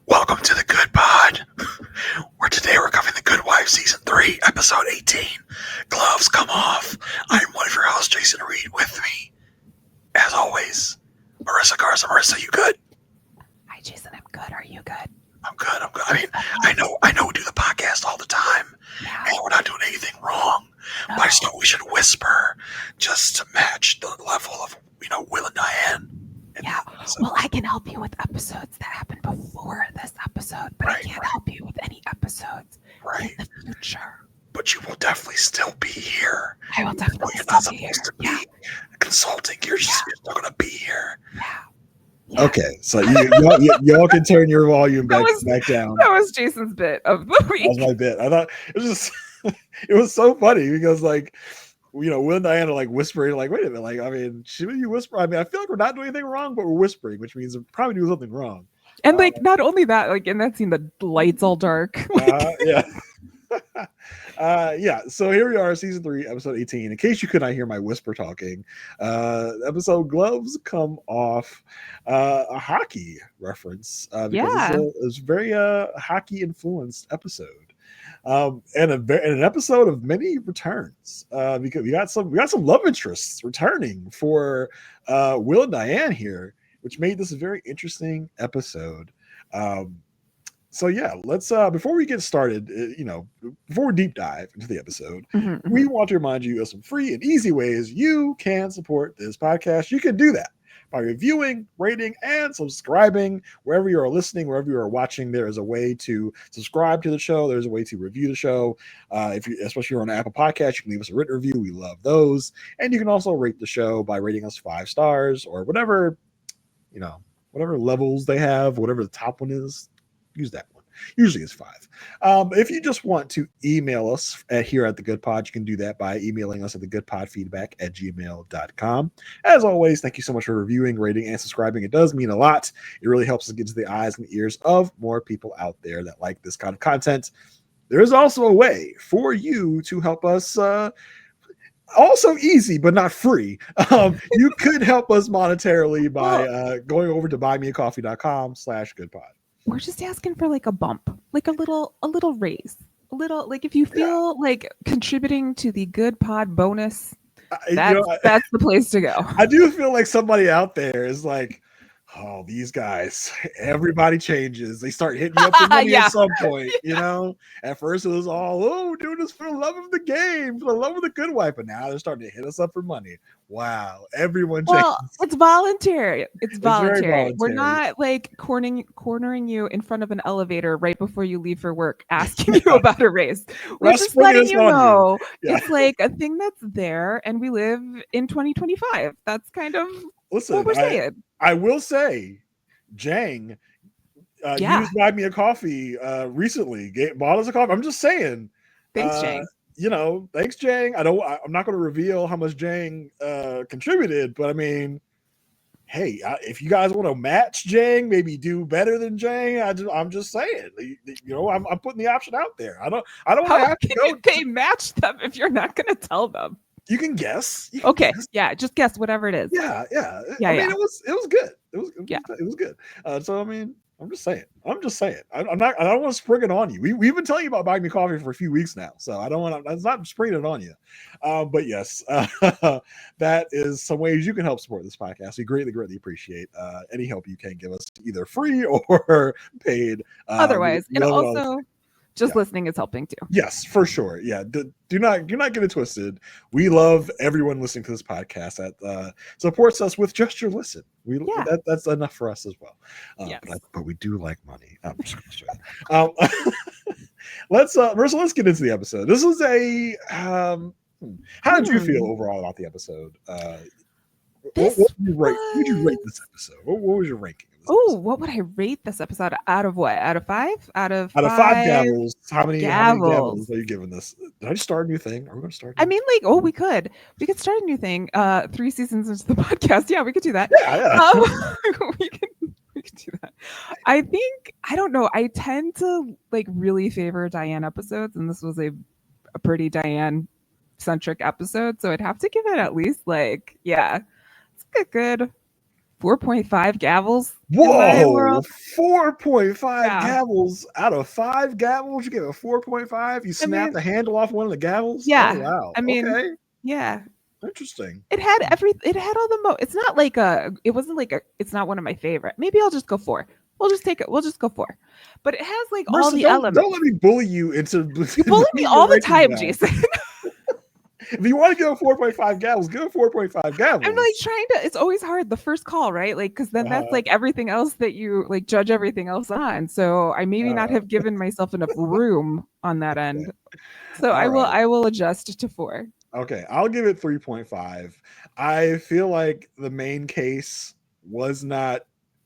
Welcome to the Good Pod, where today we're covering The Good Wife Season 3, Episode 18, Gloves Come Off. I'm one of your hosts, Jason Reed. With me, as always, Marissa Garza. Marissa, you good? Hi, Jason. I'm good. Are you good? I'm good. I mean, I know we do the podcast all the time, and we're not doing anything wrong, but I just thought we should whisper just to match the level of, Will and Diane. Yeah. Well, I can help you with episodes that happened before this episode, but I can't help you with any episodes in the future. But you will definitely still be here. I will definitely You're not still be here. supposed to be consulting. You're just still going to be here. Yeah. Okay, so y'all can turn your volume back down. That was Jason's bit of the week. That was my bit. I thought it was just it was so funny because Will and Diane are whispering, wait a minute, I mean, should you whisper? I mean, I feel like we're not doing anything wrong, but we're whispering, which means we're probably doing something wrong. And not only that, in that scene, the lights all dark. Yeah. So here we are, season 3, episode 18. In case you could not hear my whisper talking, episode Gloves Come Off, a hockey reference because it's a very hockey influenced episode. And an episode of many returns because we got some love interests returning for Will and Diane here, which made this a very interesting episode. So yeah, let's before we get started, before we deep dive into the episode, we want to remind you of some free and easy ways you can support this podcast. You can do that by reviewing, rating, and subscribing wherever you are listening, wherever you are watching. There is a way to subscribe to the show. There's a way to review the show. Especially if you're on an Apple Podcast, you can leave us a written review. We love those. And you can also rate the show by rating us 5 stars or whatever levels they have, whatever the top one is. Use that one. Usually it's 5. If you just want to email us here at The Good Pod, you can do that by emailing us at thegoodpodfeedback@gmail.com. As always, thank you so much for reviewing, rating, and subscribing. It does mean a lot. It really helps us get to the eyes and ears of more people out there that like this kind of content. There is also a way for you to help us also easy, but not free. You could help us monetarily by going over to buymeacoffee.com/goodpod. We're just asking for a bump, a little raise, a little, if you feel like contributing to the Good Pod bonus, that's the place to go. I do feel like somebody out there is like, oh, these guys, everybody changes. They start hitting you up for money at some point, At first it was all, doing this for the love of the game, for the love of the good wife. But now they're starting to hit us up for money. Wow. Everyone changes. Well, it's voluntary. It's voluntary. We're not cornering you in front of an elevator right before you leave for work, asking you about a raise. We're just letting you know it's a thing that's there, and we live in 2025. That's kind of what we're saying. I will say, Jang used Buy Me a Coffee recently. Bought us a coffee. I'm just saying. Thanks, Jang. Thanks, Jang. I'm not going to reveal how much Jang contributed, but I mean, hey, if you guys want to match Jang, maybe do better than Jang. I'm just saying. I'm putting the option out there. I don't want to have to go. They match them if you're not going to tell them. You can guess. Yeah, just guess whatever it is. Yeah. I mean, it was good. It was good. So I mean, I'm just saying. I don't want to spring it on you. We've been telling you about buying me coffee for a few weeks now, so I don't want to. It's not springing it on you. But yes, that is some ways you can help support this podcast. We greatly appreciate any help you can give us, either free or paid. Otherwise, and also. Just listening is helping too. Yes, for sure. Yeah. Do not get it twisted. We love everyone listening to this podcast that supports us with just your listen. That's enough for us as well. But we do like money. I'm just gonna Marissa, let's get into the episode. This was how did you feel overall about the episode? What would you rate this episode? What was your ranking? Oh, what would I rate this episode? Out of what? Out of 5? Out of 5 Gavels. How many Gavels are you giving this? Did I just start a new thing? Are we going to start? We could start a new thing. 3 seasons into the podcast. Yeah, we could do that. Yeah. We could do that. I don't know. I tend to really favor Diane episodes, and this was a pretty Diane centric episode, so I'd have to give it at least it's a good 4.5 Gavels. Whoa, 4.5 Gavels out of 5 Gavels. You gave a 4.5. You snapped the handle off one of the Gavels. Yeah. Oh, wow. I mean, okay. Yeah. Interesting. It had it had all the it's not like it wasn't like it's not one of my favorite. Maybe I'll just go 4. We'll just take it. We'll just go 4. But it has like Marissa, all the elements. Don't let me bully you into. You bully me all the time, Jason. If you want to go 4.5 Gavels, go 4.5 Gavels. I'm like trying to. It's always hard the first call, right? Like because then that's like everything else that you like judge everything else on. So I maybe not have given myself enough room on that end. So I will adjust to 4. Okay, I'll give it 3.5. I feel like the main case was not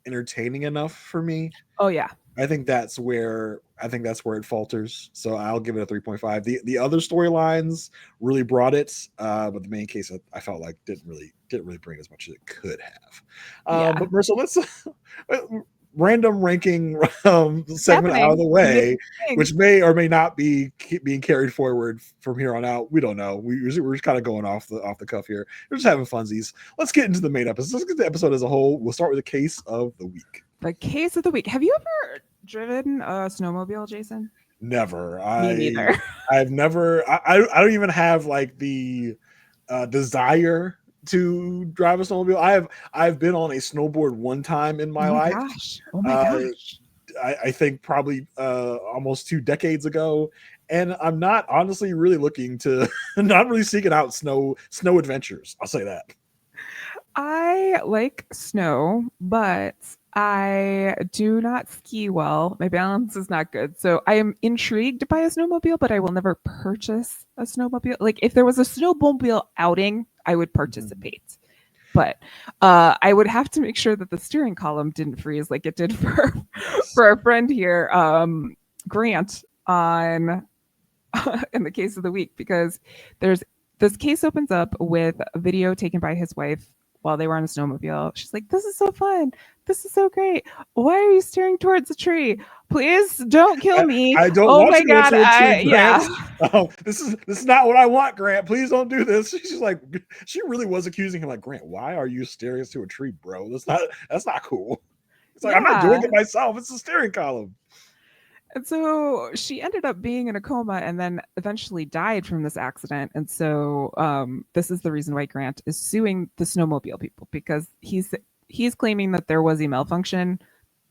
entertaining enough for me. Oh yeah. I think that's where it falters. So I'll give it a 3.5. The other storylines really brought it, but the main case I felt like didn't really bring as much as it could have. But Marissa, let's random ranking segment out of the way, which may or may not be being carried forward from here on out. We don't know. We're just kind of going off the cuff here. We're just having funsies. Let's get into the main episode. Let's get the episode as a whole. We'll start with the case of the week. The case of the week. Have you ever driven a snowmobile, Jason? Never. Me neither. I've never. I don't even have like the desire to drive a snowmobile. I've been on a snowboard one time in my life. Oh my gosh. I think probably almost 2 decades ago, and I'm not honestly really looking to not really seeking out snow adventures. I'll say that. I like snow, but I do not ski well. My balance is not good. So I am intrigued by a snowmobile, but I will never purchase a snowmobile. Like if there was a snowmobile outing, I would participate. But I would have to make sure that the steering column didn't freeze like it did for our friend here, Grant, on in the case of the week, because this case opens up with a video taken by his wife while they were on a snowmobile. She's like, "This is so fun. This is so great. Why are you steering towards a tree? Please don't kill me." I don't want you to go to a tree, Grant. This is not what I want, Grant. Please don't do this. She's like, she really was accusing him, like, Grant, why are you steering to a tree, bro? That's not cool. It's like, I'm not doing it myself. It's the steering column. And so she ended up being in a coma and then eventually died from this accident. And so this is the reason why Grant is suing the snowmobile people, because he's claiming that there was a malfunction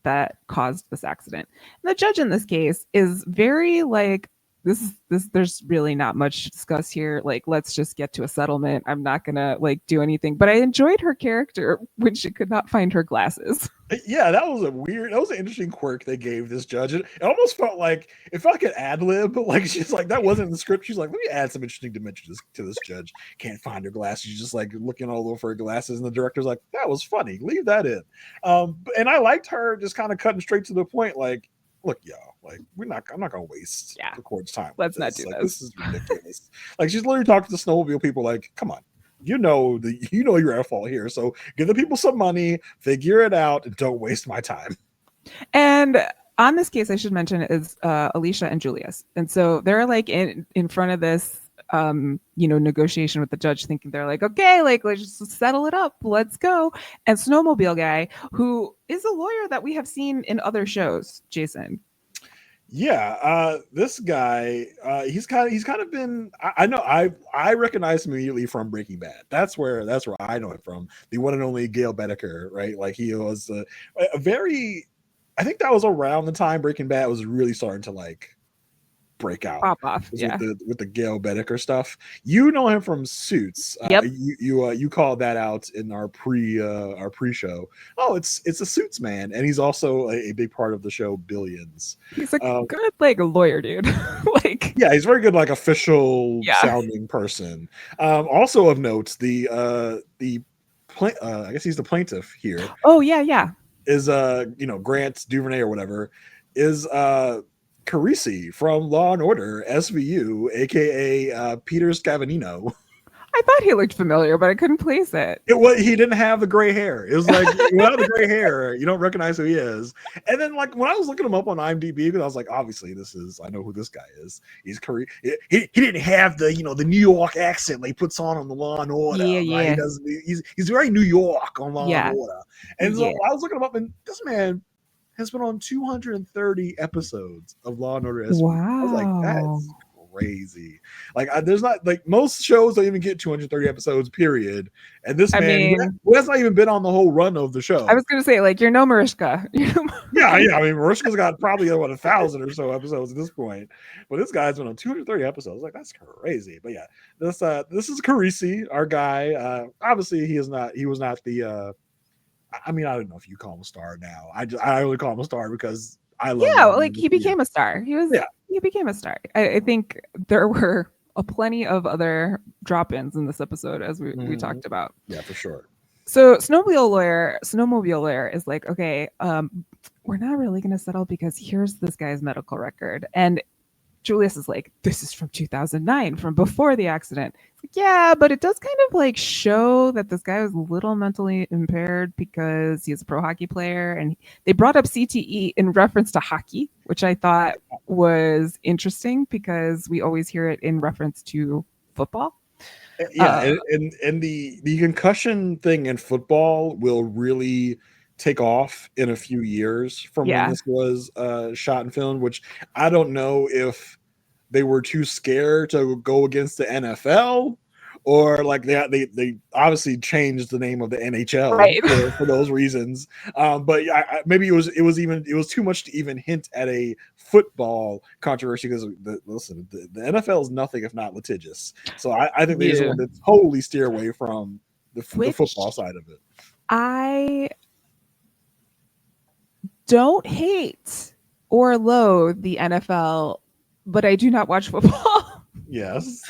that caused this accident. And the judge in this case is very like, this there's really not much to discuss here. Like, let's just get to a settlement. I'm not gonna like do anything. But I enjoyed her character when she could not find her glasses. Yeah, that was an interesting quirk they gave this judge. It almost felt like an ad lib. Like she's like, that wasn't in the script. She's like, let me add some interesting dimensions to this judge. Can't find her glasses. She's just like looking all over her glasses, and the director's like, that was funny. Leave that in. And I liked her just kind of cutting straight to the point. Like, look, y'all, like I'm not gonna waste the court's time. Let's not do this. This is ridiculous. Like she's literally talking to the snowmobile people. Like, come on. You know you're at fault here. So give the people some money, figure it out, and don't waste my time. And on this case, I should mention is Alicia and Julius. And so they're like in front of this negotiation with the judge, thinking they're like, okay, like let's just settle it up. Let's go. And Snowmobile guy, who is a lawyer that we have seen in other shows, Jason. Yeah, this guy, he's kind of been. I know I recognize him immediately from Breaking Bad. That's where I know him from. The one and only Gail Bedecker, right? Like he was a very. I think that was around the time Breaking Bad was really starting to like break out. Pop off, with the Gail Bedecker stuff. You know him from Suits. Yep. You called that out in our pre-show. Oh, it's a Suits man, and he's also a big part of the show Billions. He's a good like lawyer, dude. Like, yeah, he's very good, like official sounding person. Also of note, I guess he's the plaintiff here. Oh yeah. Is Grant Duvernay or whatever is Carisi from Law and Order SVU, aka Peter Scavanino. I thought he looked familiar, but I couldn't place it. He didn't have the gray hair. It was like, without the gray hair, you don't recognize who he is. And then, like, when I was looking him up on IMDb, because I was like, obviously, I know who this guy is. He's Korean. He didn't have the New York accent he puts on the Law and Order. Yeah. He's very New York on Law and Order. And so Yeah. I was looking him up, and this man has been on 230 episodes of Law and Order SVU. Wow. I was like, that's crazy. Like, there's not, like, most shows don't even get 230 episodes, period. And this man, who has not even been on the whole run of the show. I was gonna say, like, you're no Mariska. Yeah. I mean, Marishka's got probably 1,000 or so episodes at this point, but this guy's been on 230 episodes. Like, that's crazy. But yeah, this is Carisi, our guy. Obviously, he was not the. I mean, I don't know if you call him a star now. I only call him a star because I love him. Yeah, like, he became a star. He became a star. I think there were plenty of other drop-ins in this episode, as we talked about. Yeah, for sure. So snowmobile lawyer is like, okay, we're not really going to settle because here's this guy's medical record. And Julius is like, this is from 2009, from before the accident. It's like, yeah, but it does kind of like show that this guy was a little mentally impaired because he's a pro hockey player. And they brought up CTE in reference to hockey, which I thought was interesting because we always hear it in reference to football. Yeah, and the concussion thing in football will really take off in a few years from when this was shot and filmed, which I don't know if they were too scared to go against the NFL, or like they obviously changed the name of the NHL for those reasons. But maybe it was too much to even hint at a football controversy because the NFL is nothing if not litigious. So I think they just want to totally steer away from the football side of it. I don't hate or loathe the NFL, but I do not watch football. Yes.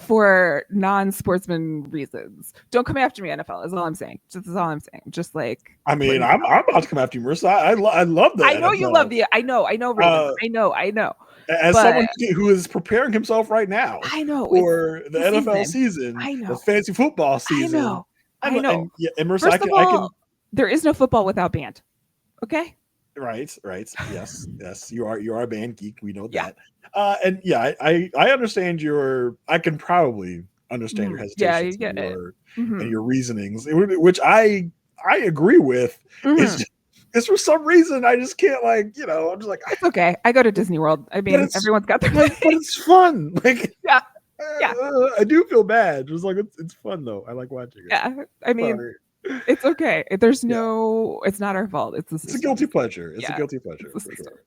For non-sportsman reasons. Don't come after me, NFL. Is all I'm saying. That's all I'm saying. Just like, I mean, I'm about to come after you, Marissa. I love that. I know you love the. I know. I know. As someone who is preparing himself right now, I know for the NFL season, I know, the fantasy football season. I know. And Marissa, First of all, there is no football without band. Okay. Right. Yes. You are a band geek. We know that. And yeah, I understand I can probably understand your hesitation. Yeah, you get it. And your reasonings, which I agree with. It's for some reason I just can't, like, I'm just like, it's okay. I go to Disney World. I mean, everyone's got their but it's fun. Like, yeah. I do feel bad. It's like it's fun though. I like watching it. Yeah. I mean, it's okay. There's it's not our fault. It's a guilty pleasure. It's a guilty pleasure. For sure.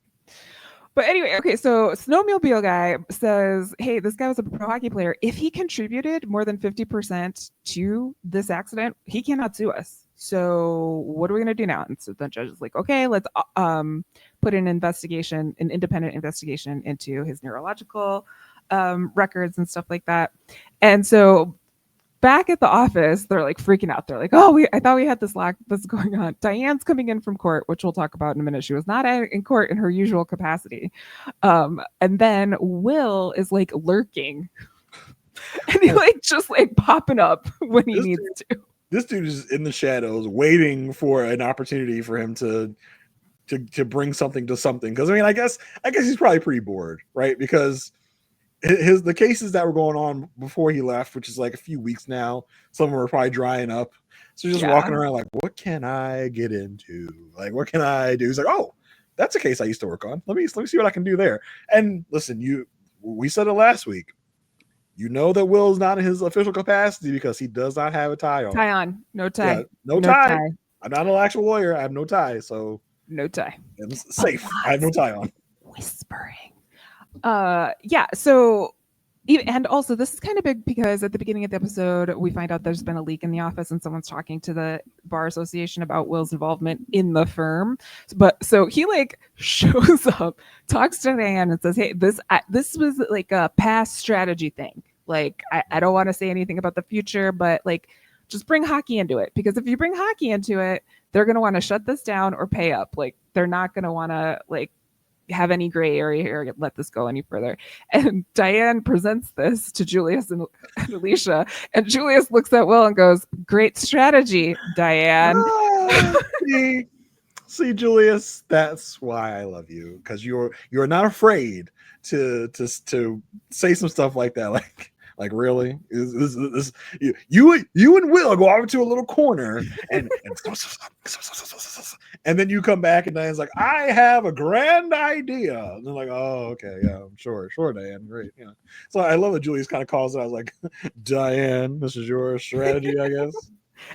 But anyway, okay, so snowmobile guy says, hey, this guy was a pro hockey player. If he contributed more than 50% to this accident, he cannot sue us. So what are we going to do now? And so the judge is like, okay, let's put an independent investigation into his neurological records and stuff like that. And so back at the office, they're like freaking out. They're like, oh, I thought we had this going on. Diane's coming in from court, which we'll talk about in a minute. She was not in court in her usual capacity. And then Will is like lurking. And he just popping up when he needs to. This dude is in the shadows waiting for an opportunity for him to bring something to something. Because I guess he's probably pretty bored, right? Because the cases that were going on before he left, which is like a few weeks now, some of them are probably drying up. So he's just walking around like, what can I get into? Like, what can I do? He's like, oh, that's a case I used to work on. Let me see what I can do there. And listen, we said it last week. You know that Will's not in his official capacity because he does not have a tie on. No tie. Yeah, no tie. I'm not an actual lawyer. I have no tie. So no tie. I'm safe. I have no tie on. Whispering. So and also this is kind of big because at the beginning of the episode we find out there's been a leak in the office and someone's talking to the bar association about Will's involvement in the firm. But so he shows up, talks to Diane and says, hey, this was like a past strategy thing. Like, I don't want to say anything about the future, but just bring hockey into it, because if you bring hockey into it, they're going to want to shut this down or pay up. Like, they're not going to want to have any gray area or let this go any further. And Diane presents this to Julius and Alicia, and Julius looks at Will and goes, "Great strategy, Diane." See, Julius, that's why I love you, because you're not afraid to say some stuff like that, like really, is you and Will go over to a little corner and then you come back and Diane's like, I have a grand idea, and they're like, oh, okay, yeah, I'm sure, Diane, great, yeah. So I love that Julius kind of calls it. I was like, Diane, this is your strategy, I guess.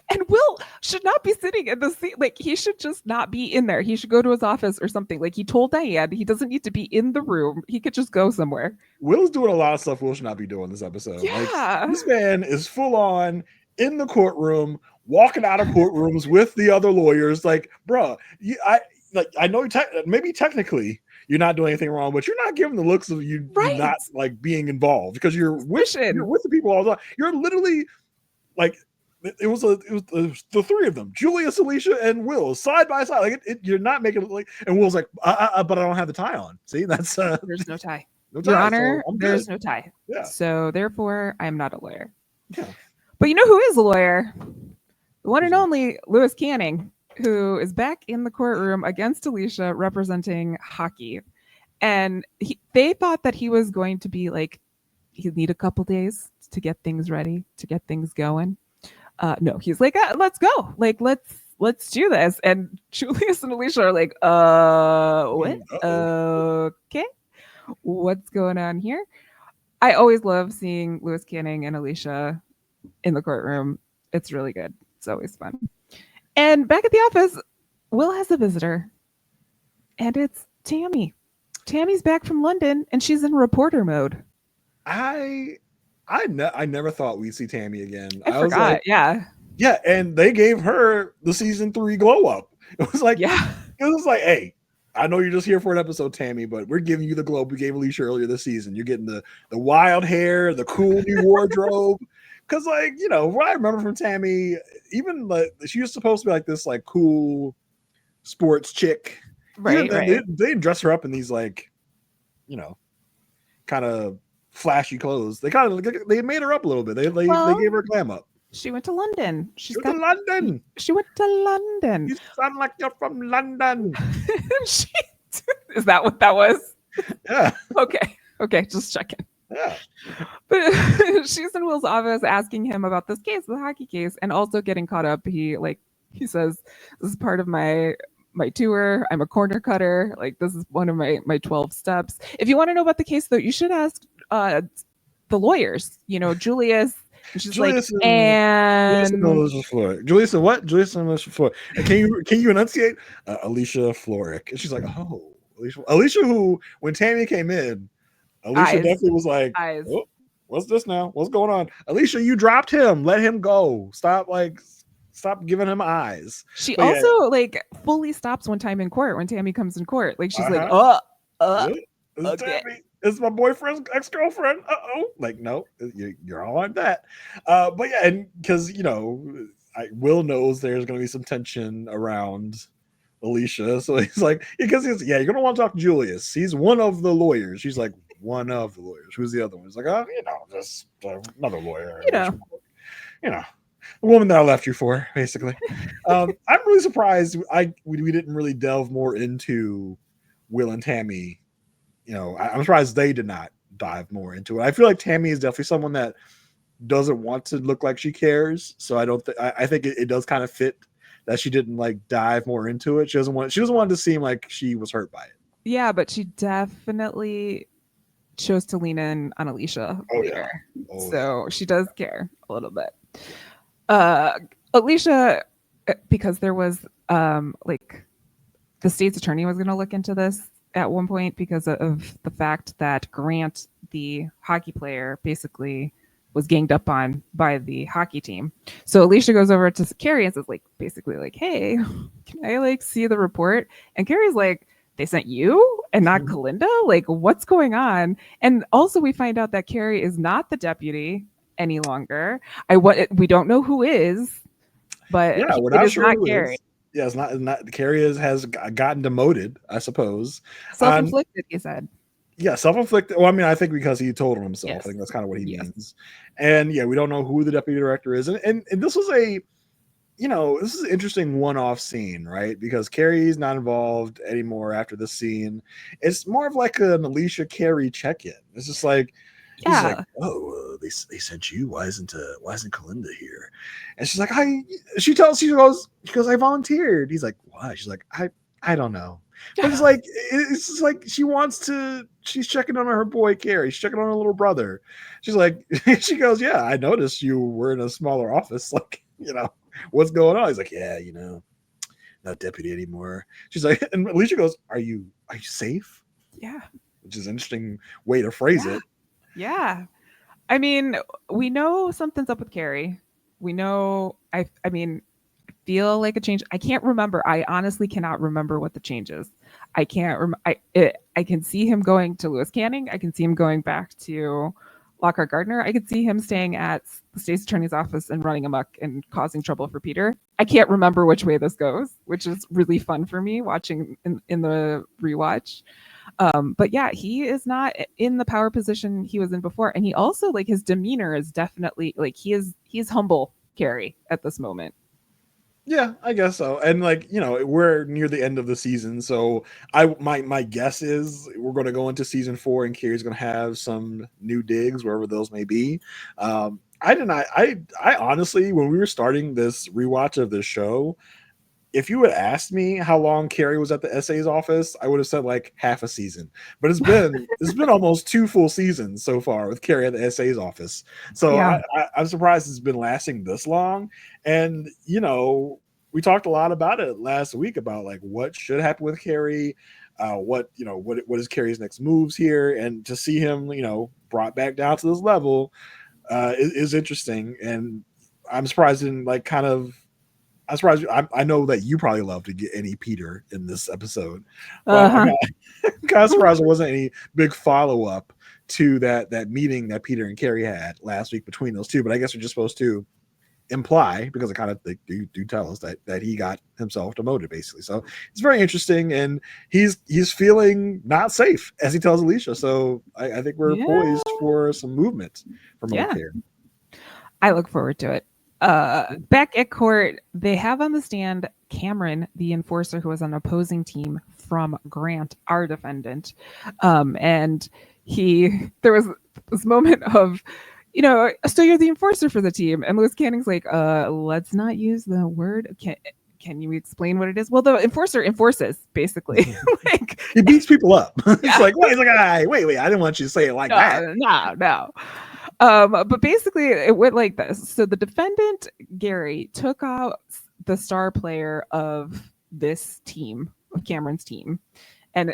And Will should not be sitting in the seat. Like, he should just not be in there. He should go to his office or something. Like, he told Diane he doesn't need to be in the room. He could just go somewhere. Will's doing a lot of stuff Will should not be doing this episode. Yeah. Like, this man is full on in the courtroom, walking out of courtrooms with the other lawyers. Like, bro, I know maybe technically you're not doing anything wrong, but you're not giving the looks of you not like being involved, because you're with the people all the time. You're literally like, it was the three of them, Julius, Alicia, and Will, side by side. Like, you're not making it like. And Will's like, but I don't have the tie on. See, that's there's no tie. No tie. Your Honor, so there's no tie. Yeah. So therefore, I'm not a lawyer. Yeah. But you know who is a lawyer? The one and only Louis Canning, who is back in the courtroom against Alicia, representing hockey. And they thought that he was going to be like, he'd need a couple days to get things ready, to get things going. No, he's like, let's go. Like, let's do this. And Julius and Alicia are like, what? Okay. What's going on here? I always love seeing Louis Canning and Alicia in the courtroom. It's really good. It's always fun. And back at the office, Will has a visitor. And it's Tammy. Tammy's back from London and she's in reporter mode. I never thought we'd see Tammy again. I forgot, like, yeah, and they gave her the season 3 glow up. It was like, hey, I know you're just here for an episode, Tammy, but we're giving you the glow we gave Alicia earlier this season. You're getting the wild hair, the cool new wardrobe. Because, like, you know, what I remember from Tammy, even like she was supposed to be like this like cool sports chick, right? They dress her up in these like, you know, kind of flashy clothes. They made her up a little bit. They gave her a glam up. She went to London. She went to London. You sound like you're from London. Is that what that was? Yeah. Okay, just checking. Yeah. But she's in Will's office asking him about this case, the hockey case, and also getting caught up. He says, this is part of my tour. I'm a corner cutter. Like, this is one of my 12 steps. If you want to know about the case, though, you should ask the lawyers, you know, Julius. And she's Julius like, and Julius and what? Julius and Alicia Florrick. Can you enunciate? Alicia Florrick. And she's like, oh, Alicia, who, when Tammy came in, Alicia definitely was like, oh, what's this now? What's going on? Alicia, you dropped him. Let him go. Stop giving him eyes. She like fully stops one time in court when Tammy comes in court. Like, she's like, okay. Tammy. It's my boyfriend's ex-girlfriend. Like, no, you're all like that. But yeah, and because, you know, Will knows there's going to be some tension around Alicia, so he's like, you're going to want to talk to Julius. He's one of the lawyers. She's like, one of the lawyers. Who's the other one? He's like, just another lawyer. You know, the woman that I left you for, basically. I'm really surprised we didn't really delve more into Will and Tammy. You know, I'm surprised they did not dive more into it. I feel like Tammy is definitely someone that doesn't want to look like she cares. So I think it does kind of fit that she didn't like dive more into it. She doesn't want it to seem like she was hurt by it. Yeah, but she definitely chose to lean in on Alicia later. So she does care a little bit. Alicia, because there was like the state's attorney was going to look into this at one point because of the fact that Grant, the hockey player, basically was ganged up on by the hockey team. So Alicia goes over to Cary and says, like, basically like, hey, can I like see the report? And Cary's like, they sent you and not Kalinda? Like, what's going on? And also we find out that Cary is not the deputy any longer. We don't know who is, but yeah, we're not sure who Cary. Yeah, it's not. Cary has gotten demoted, I suppose. Self-inflicted, he said. Yeah, self-inflicted. Well, I mean, I think because he told on himself. Yes. I think that's kind of what he means. And yeah, we don't know who the deputy director is. And this was this is an interesting one-off scene, right? Because Cary's not involved anymore after this scene. It's more of like an Alicia Cary check-in. It's just like, he's like, oh, they sent you. Why isn't Kalinda here? And she's like, she goes, I volunteered. He's like, why? She's like, I don't know. But it's just like she's checking on her boy Cary. She's checking on her little brother. She's like, she goes, yeah, I noticed you were in a smaller office. Like, what's going on? He's like, yeah, not deputy anymore. She's like, and Alicia goes, are you safe? Yeah. Which is an interesting way to phrase it. Yeah. I mean, we know something's up with Cary. We know, I feel like a change. I can't remember. I honestly cannot remember what the change is. I can't I can see him going to Lewis Canning. I can see him going back to Lockhart Gardner. I could see him staying at the state's attorney's office and running amok and causing trouble for Peter. I can't remember which way this goes, which is really fun for me watching in the rewatch. But yeah, he is not in the power position he was in before. And he also, like, his demeanor is definitely like he's humble Cary at this moment. Yeah, I guess so. And we're near the end of the season, so my guess is we're going to go into season 4, and Cary's going to have some new digs wherever those may be. I honestly, when we were starting this rewatch of this show, if you had asked me how long Cary was at the SA's office, I would have said like half a season. But it's been almost 2 full seasons so far with Cary at the SA's office. So yeah. I'm surprised it's been lasting this long. And we talked a lot about it last week about like what should happen with Cary, what is Cary's next moves here, and to see him brought back down to this level is interesting. And I'm surprised in I'm surprised. I know that you probably love to get any Peter in this episode. But I'm kind of surprised there wasn't any big follow-up to that meeting that Peter and Cary had last week between those two. But I guess we're just supposed to imply, because they do tell us that he got himself demoted, basically. So it's very interesting, and he's feeling not safe, as he tells Alicia. So I think we're poised for some movement from Cary. I look forward to it. Back at court, they have on the stand Cameron, the enforcer who was on opposing team from Grant, our defendant. And there was this moment of, so you're the enforcer for the team. And Lewis Canning's like, let's not use the word. Can you explain what it is? Well, the enforcer enforces, basically. Like, he beats people up. He's like, wait, I didn't want you to say it like that. No. But basically it went like this. So the defendant, Gary, took out the star player of this team, of Cameron's team. And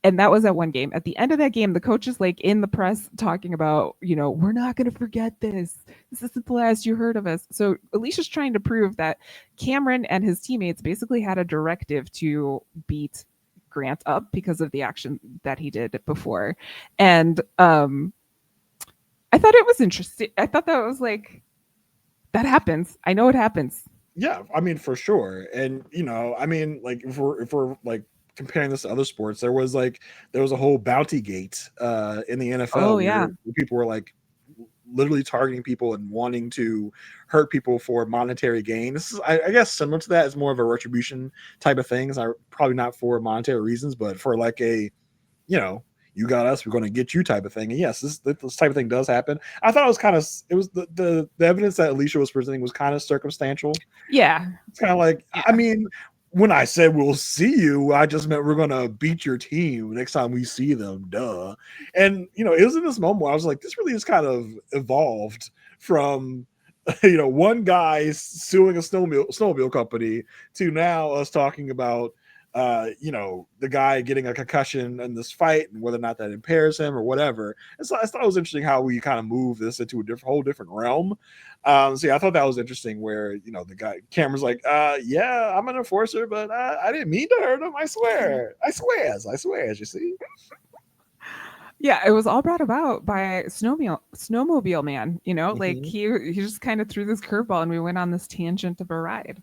that was at one game. At the end of that game, the coach is like in the press talking about, we're not going to forget this. This isn't the last you heard of us. So Alicia's trying to prove that Cameron and his teammates basically had a directive to beat Grant up because of the action that he did before. And, I thought it was interesting. I thought that was like, that happens. I know it happens. Yeah, I mean, for sure. And, like if we're like comparing this to other sports, there was a whole bounty gate in the NFL. Oh, yeah. Where people were like literally targeting people and wanting to hurt people for monetary gain. This is, I guess, similar to that. It's more of a retribution type of thing. It's probably not for monetary reasons, but for like a, you got us, we're going to get you type of thing. And yes, this type of thing does happen. I thought it was the evidence that Alicia was presenting was kind of circumstantial. Yeah. It's kind of like, I mean, when I said we'll see you, I just meant we're going to beat your team next time we see them, duh. And, it was in this moment where I was like, this really is kind of evolved from, one guy suing a snowmobile company to now us talking about, the guy getting a concussion in this fight and whether or not that impairs him or whatever. And so I thought it was interesting how we kind of move this into a whole different realm. So yeah, I thought that was interesting where, the guy, Cameron's like, yeah, I'm an enforcer, but I didn't mean to hurt him. I swear, you see. Yeah, it was all brought about by snowmobile man, like he just kind of threw this curveball and we went on this tangent of a ride.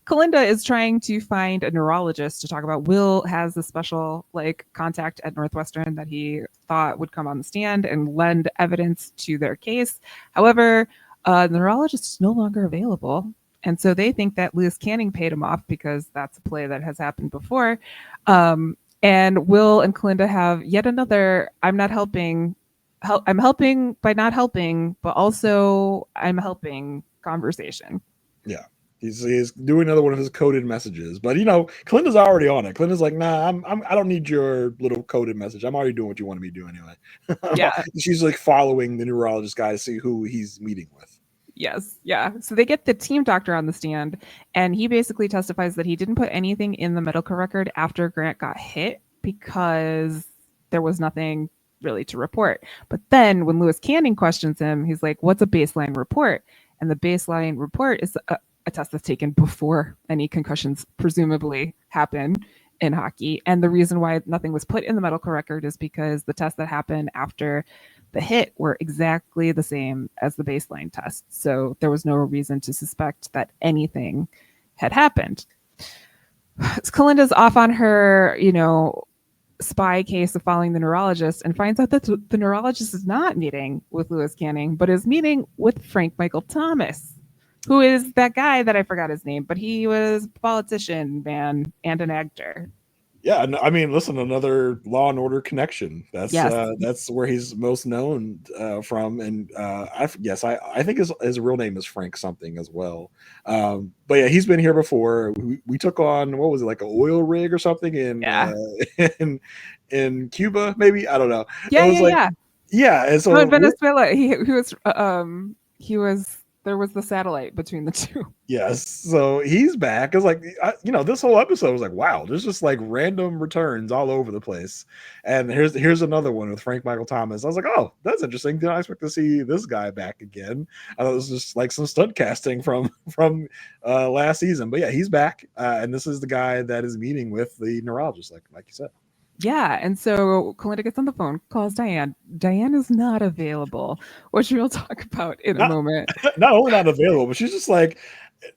Kalinda is trying to find a neurologist to talk about. Will has a special contact at Northwestern that he thought would come on the stand and lend evidence to their case. However, the neurologist is no longer available. And so they think that Lewis Canning paid him off because that's a play that has happened before. And Will and Kalinda have yet another, I'm helping by not helping, but also I'm helping conversation. Yeah. He's doing another one of his coded messages, but Kalinda's already on it. Kalinda's like, nah, I don't need your little coded message. I'm already doing what you wanted me to do anyway. Yeah. She's like following the neurologist guy to see who he's meeting with. Yes. Yeah. So they get the team doctor on the stand, and he basically testifies that he didn't put anything in the medical record after Grant got hit because there was nothing really to report. But then when Lewis Canning questions him, he's like, what's a baseline report? And the baseline report is a test that's taken before any concussions presumably happen in hockey. And the reason why nothing was put in the medical record is because the tests that happened after the hit were exactly the same as the baseline test. So there was no reason to suspect that anything had happened. Kalinda's off on her, spy case of following the neurologist and finds out that the neurologist is not meeting with Lewis Canning, but is meeting with Frank Michael Thomas, who is that guy that I forgot his name, but he was a politician, man, and an actor. Yeah, I mean, listen, another Law and Order connection. That's yes. That's where he's most known from, and I think his real name is Frank something as well. But yeah, he's been here before. We took on, what was it, like an oil rig or something in Cuba, maybe, I don't know. Yeah. And so in Venezuela, he was. There was the satellite between the two. Yes. So he's back. It's like, this whole episode was like, wow, there's just like random returns all over the place. And here's another one with Frank Michael Thomas. I was like, oh, that's interesting. Didn't I expect to see this guy back again? I thought it was just like some stunt casting from last season. But yeah, he's back. And this is the guy that is meeting with the neurologist, like you said. Yeah, and so Kalinda gets on the phone, calls Diane. Diane is not available, which we'll talk about in a moment. Not only not available, but she's just like,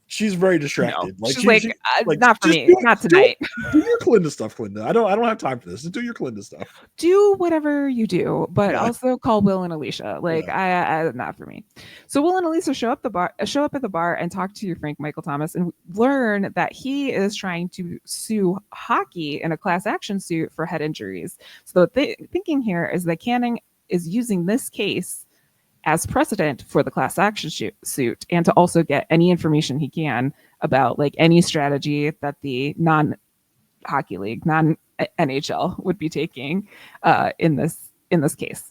she's very distracted. No, she's like, not for me, not tonight. Do your Kalinda stuff, Kalinda. I don't have time for this. Just do your Kalinda stuff. Do whatever you do, but also call Will and Alicia. I not for me. So Will and Alicia show up at the bar and talk to Frank Michael Thomas and learn that he is trying to sue hockey in a class action suit for head injuries. So the thinking here is that Canning is using this case as precedent for the class action suit, and to also get any information he can about any strategy that the non-hockey league, non-NHL would be taking in this case.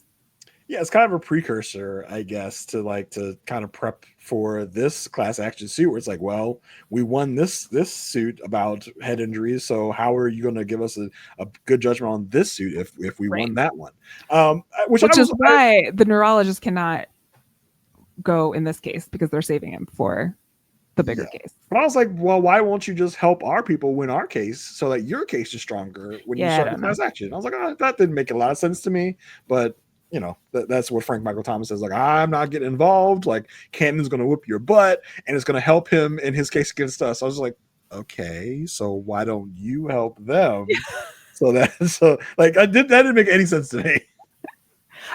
Yeah, it's kind of a precursor, I guess, to kind of prep for this class action suit where it's like, well, we won this suit about head injuries, so how are you going to give us a good judgment on this suit if we won that one? Which is why the neurologist cannot go in this case, because they're saving him for the bigger case. But I was like, well, why won't you just help our people win our case so that your case is stronger when you start the class action? I was like, that didn't make a lot of sense to me, but that's what Frank Michael Thomas says. Like, I'm not getting involved. Like, Cannon's going to whip your butt, and it's going to help him in his case against us. I was like, okay, so why don't you help them? That didn't make any sense to me.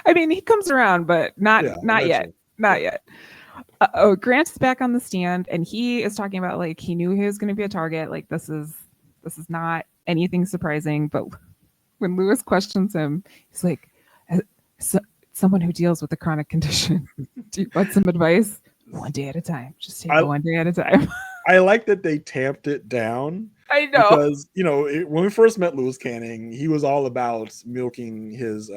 I mean, he comes around, but not yet. Not yet. Grant's back on the stand, and he is talking about he knew he was going to be a target. This is not anything surprising. But when Lewis questions him, he's like, someone who deals with a chronic condition, do you want some advice? One day at a time. Just take it one day at a time. I like that they tamped it down. I know, because when we first met Lewis Canning, he was all about milking his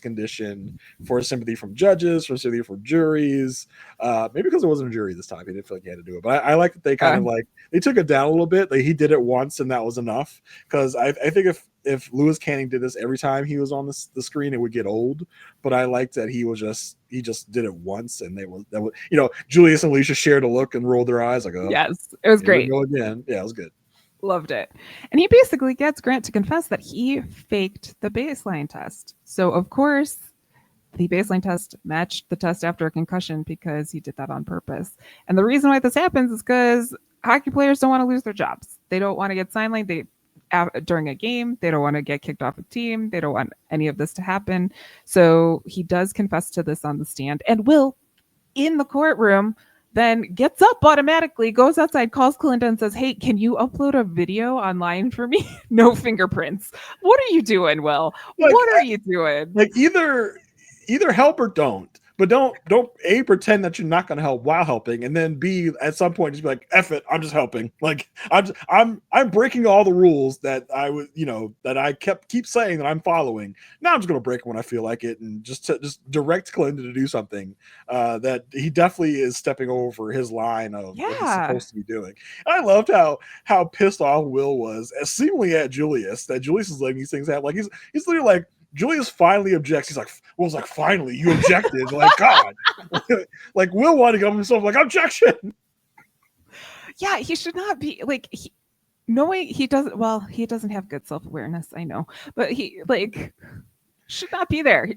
condition for sympathy from judges, for sympathy from juries. Maybe because it wasn't a jury this time, he didn't feel like he had to do it. But I like that they kind of they took it down a little bit. He did it once, and that was enough. Because I think if Lewis Canning did this every time he was on the screen, it would get old. But I liked that he just did it once, and Julius and Alicia shared a look and rolled their eyes like, oh, yes, it was great. Go again. Yeah, it was good. Loved it. And he basically gets Grant to confess that he faked the baseline test. So, of course, the baseline test matched the test after a concussion because he did that on purpose. And the reason why this happens is because hockey players don't want to lose their jobs. They don't want to get sidelined during a game. They don't want to get kicked off a team. They don't want any of this to happen. So he does confess to this on the stand, and Will, in the courtroom, then gets up automatically, goes outside, calls Kalinda and says, hey, can you upload a video online for me? No fingerprints. What are you doing, Will? Like, what are you doing? Like either help or don't. But don't A, pretend that you're not going to help while helping, and then B, at some point just be like, F it, I'm just helping. Like I'm breaking all the rules that I was, that I keep saying that I'm following. Now I'm just going to break when I feel like it, and just direct Kalinda to do something that he definitely is stepping over his line of what he's supposed to be doing. And I loved how pissed off Will was, seemingly at Julius, that Julius is letting these things happen. Like he's literally like, Julius finally objects. He's like, Will's like, finally, you objected. Like, God. Like, Will wanted to go himself, like, objection. Yeah, he should not be, like, knowing he doesn't have good self-awareness, I know. But he, like, should not be there.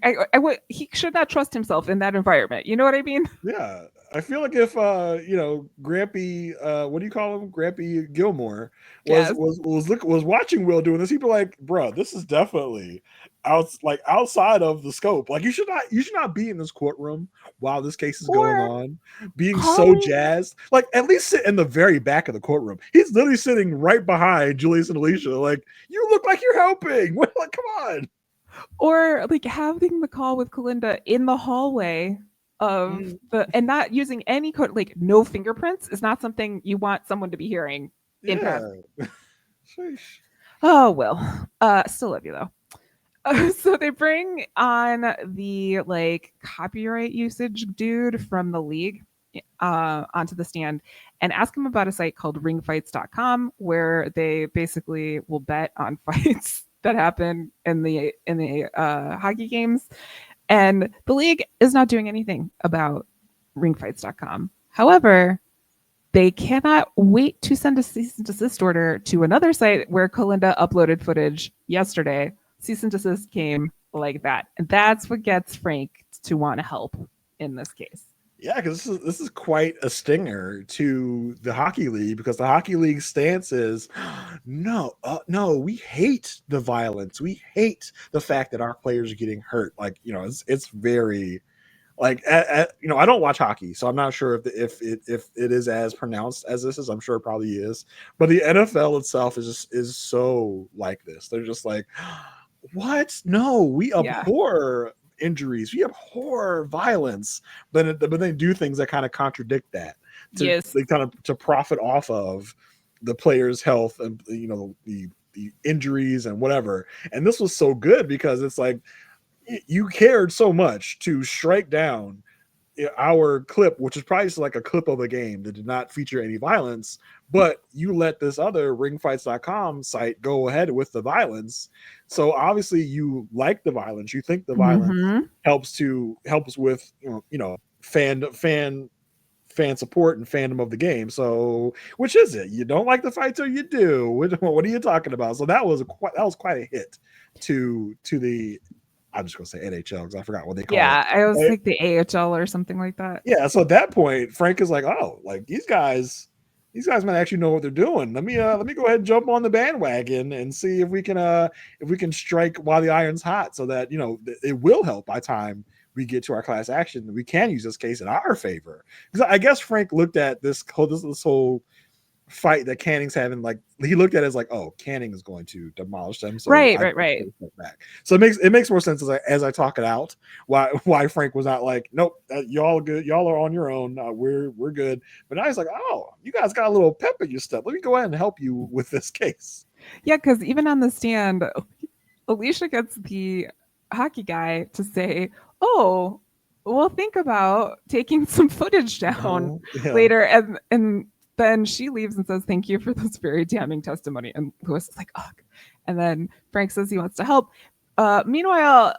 He should not trust himself in that environment. You know what I mean? Yeah. I feel like if Grampy, what do you call him? Grampy Gilmore was watching Will doing this, he'd be like, bro, this is definitely outside of the scope. Like you should not be in this courtroom while this case is going on, being so jazzed. Like at least sit in the very back of the courtroom. He's literally sitting right behind Julius and Alicia. Like, you look like you're helping. Like, come on. Or like having the call with Kalinda in the hallway of and not using any code, like no fingerprints is not something you want someone to be hearing in passing. Oh, well, still love you though. So they bring on the like copyright usage dude from the league onto the stand and ask him about a site called ringfights.com where they basically will bet on fights that happen in the hockey games. And the league is not doing anything about ringfights.com. However, they cannot wait to send a cease and desist order to another site where Kalinda uploaded footage yesterday. Cease and desist came like that. And that's what gets Frank to want to help in this case. Yeah, because this is quite a stinger to the hockey league, because the hockey league stance is no, we hate the violence. We hate the fact that our players are getting hurt. Like, it's very like, I don't watch hockey, so I'm not sure if it is as pronounced as this is. I'm sure it probably is, but the NFL itself is so like this. They're just like, what? No, we abhor injuries, we abhor violence, but they do things that kind of contradict that. They kind of to profit off of the players' health and the injuries and whatever. And this was so good because it's like you cared so much to strike down our clip, which is probably just like a clip of a game that did not feature any violence, but you let this other ringfights.com site go ahead with the violence. So obviously you like the violence. You think the violence helps with fan support and fandom of the game. So which is it? You don't like the fights or you do? What are you talking about? So that was quite a hit to the, I'm just gonna say NHL because I forgot what they call it. Yeah, I was like the AHL or something like that. Yeah, so at that point, Frank is like, oh, like these guys might actually know what they're doing. Let me go ahead and jump on the bandwagon and see if we can strike while the iron's hot, so that it will help by time we get to our class action. We can use this case in our favor. Because I guess Frank looked at this whole fight that Canning's having, like he looked at it as like, oh, Canning is going to demolish them. So right. Back. So it makes more sense as I talk it out. Why Frank was not like, nope, y'all good, y'all are on your own. We're good. But now he's like, oh, you guys got a little pep in your step. Let me go ahead and help you with this case. Yeah, because even on the stand, Alicia gets the hockey guy to say, oh, well, think about taking some footage down later, and then she leaves and says, thank you for this very damning testimony. And Louis is like, ugh. And then Frank says he wants to help. Meanwhile,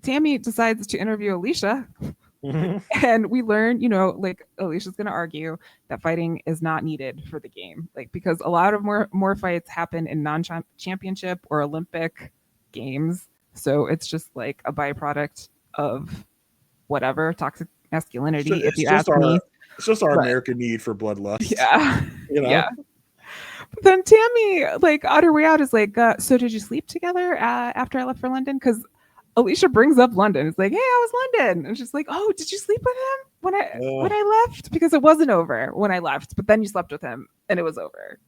Tammy decides to interview Alicia. And we learn, like Alicia's going to argue that fighting is not needed for the game. Like, because a lot of more fights happen in non-championship or Olympic games. So it's just like a byproduct of whatever, toxic masculinity, if you ask me. It's just our American need for bloodlust. Yeah. You know? Yeah. But then Tammy, like, on her way out is like, so did you sleep together after I left for London? Because Alicia brings up London. It's like, hey, I was London. And she's like, oh, did you sleep with him when I left? Because it wasn't over when I left, but then you slept with him and it was over.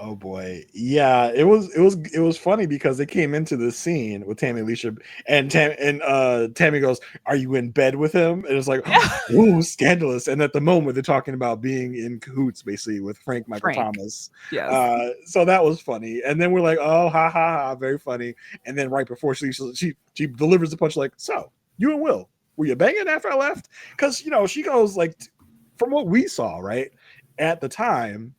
Oh boy, yeah, it was funny because they came into this scene with Tammy, Alicia, and Tammy goes, "Are you in bed with him?" And it's like, ooh, scandalous. And at the moment, they're talking about being in cahoots, basically, with Frank Thomas. Yes. So that was funny. And then we're like, oh, ha ha ha, very funny. And then right before she delivers the punch, like, so you and Will, were you banging after I left? Because she goes like, from what we saw, right at the time.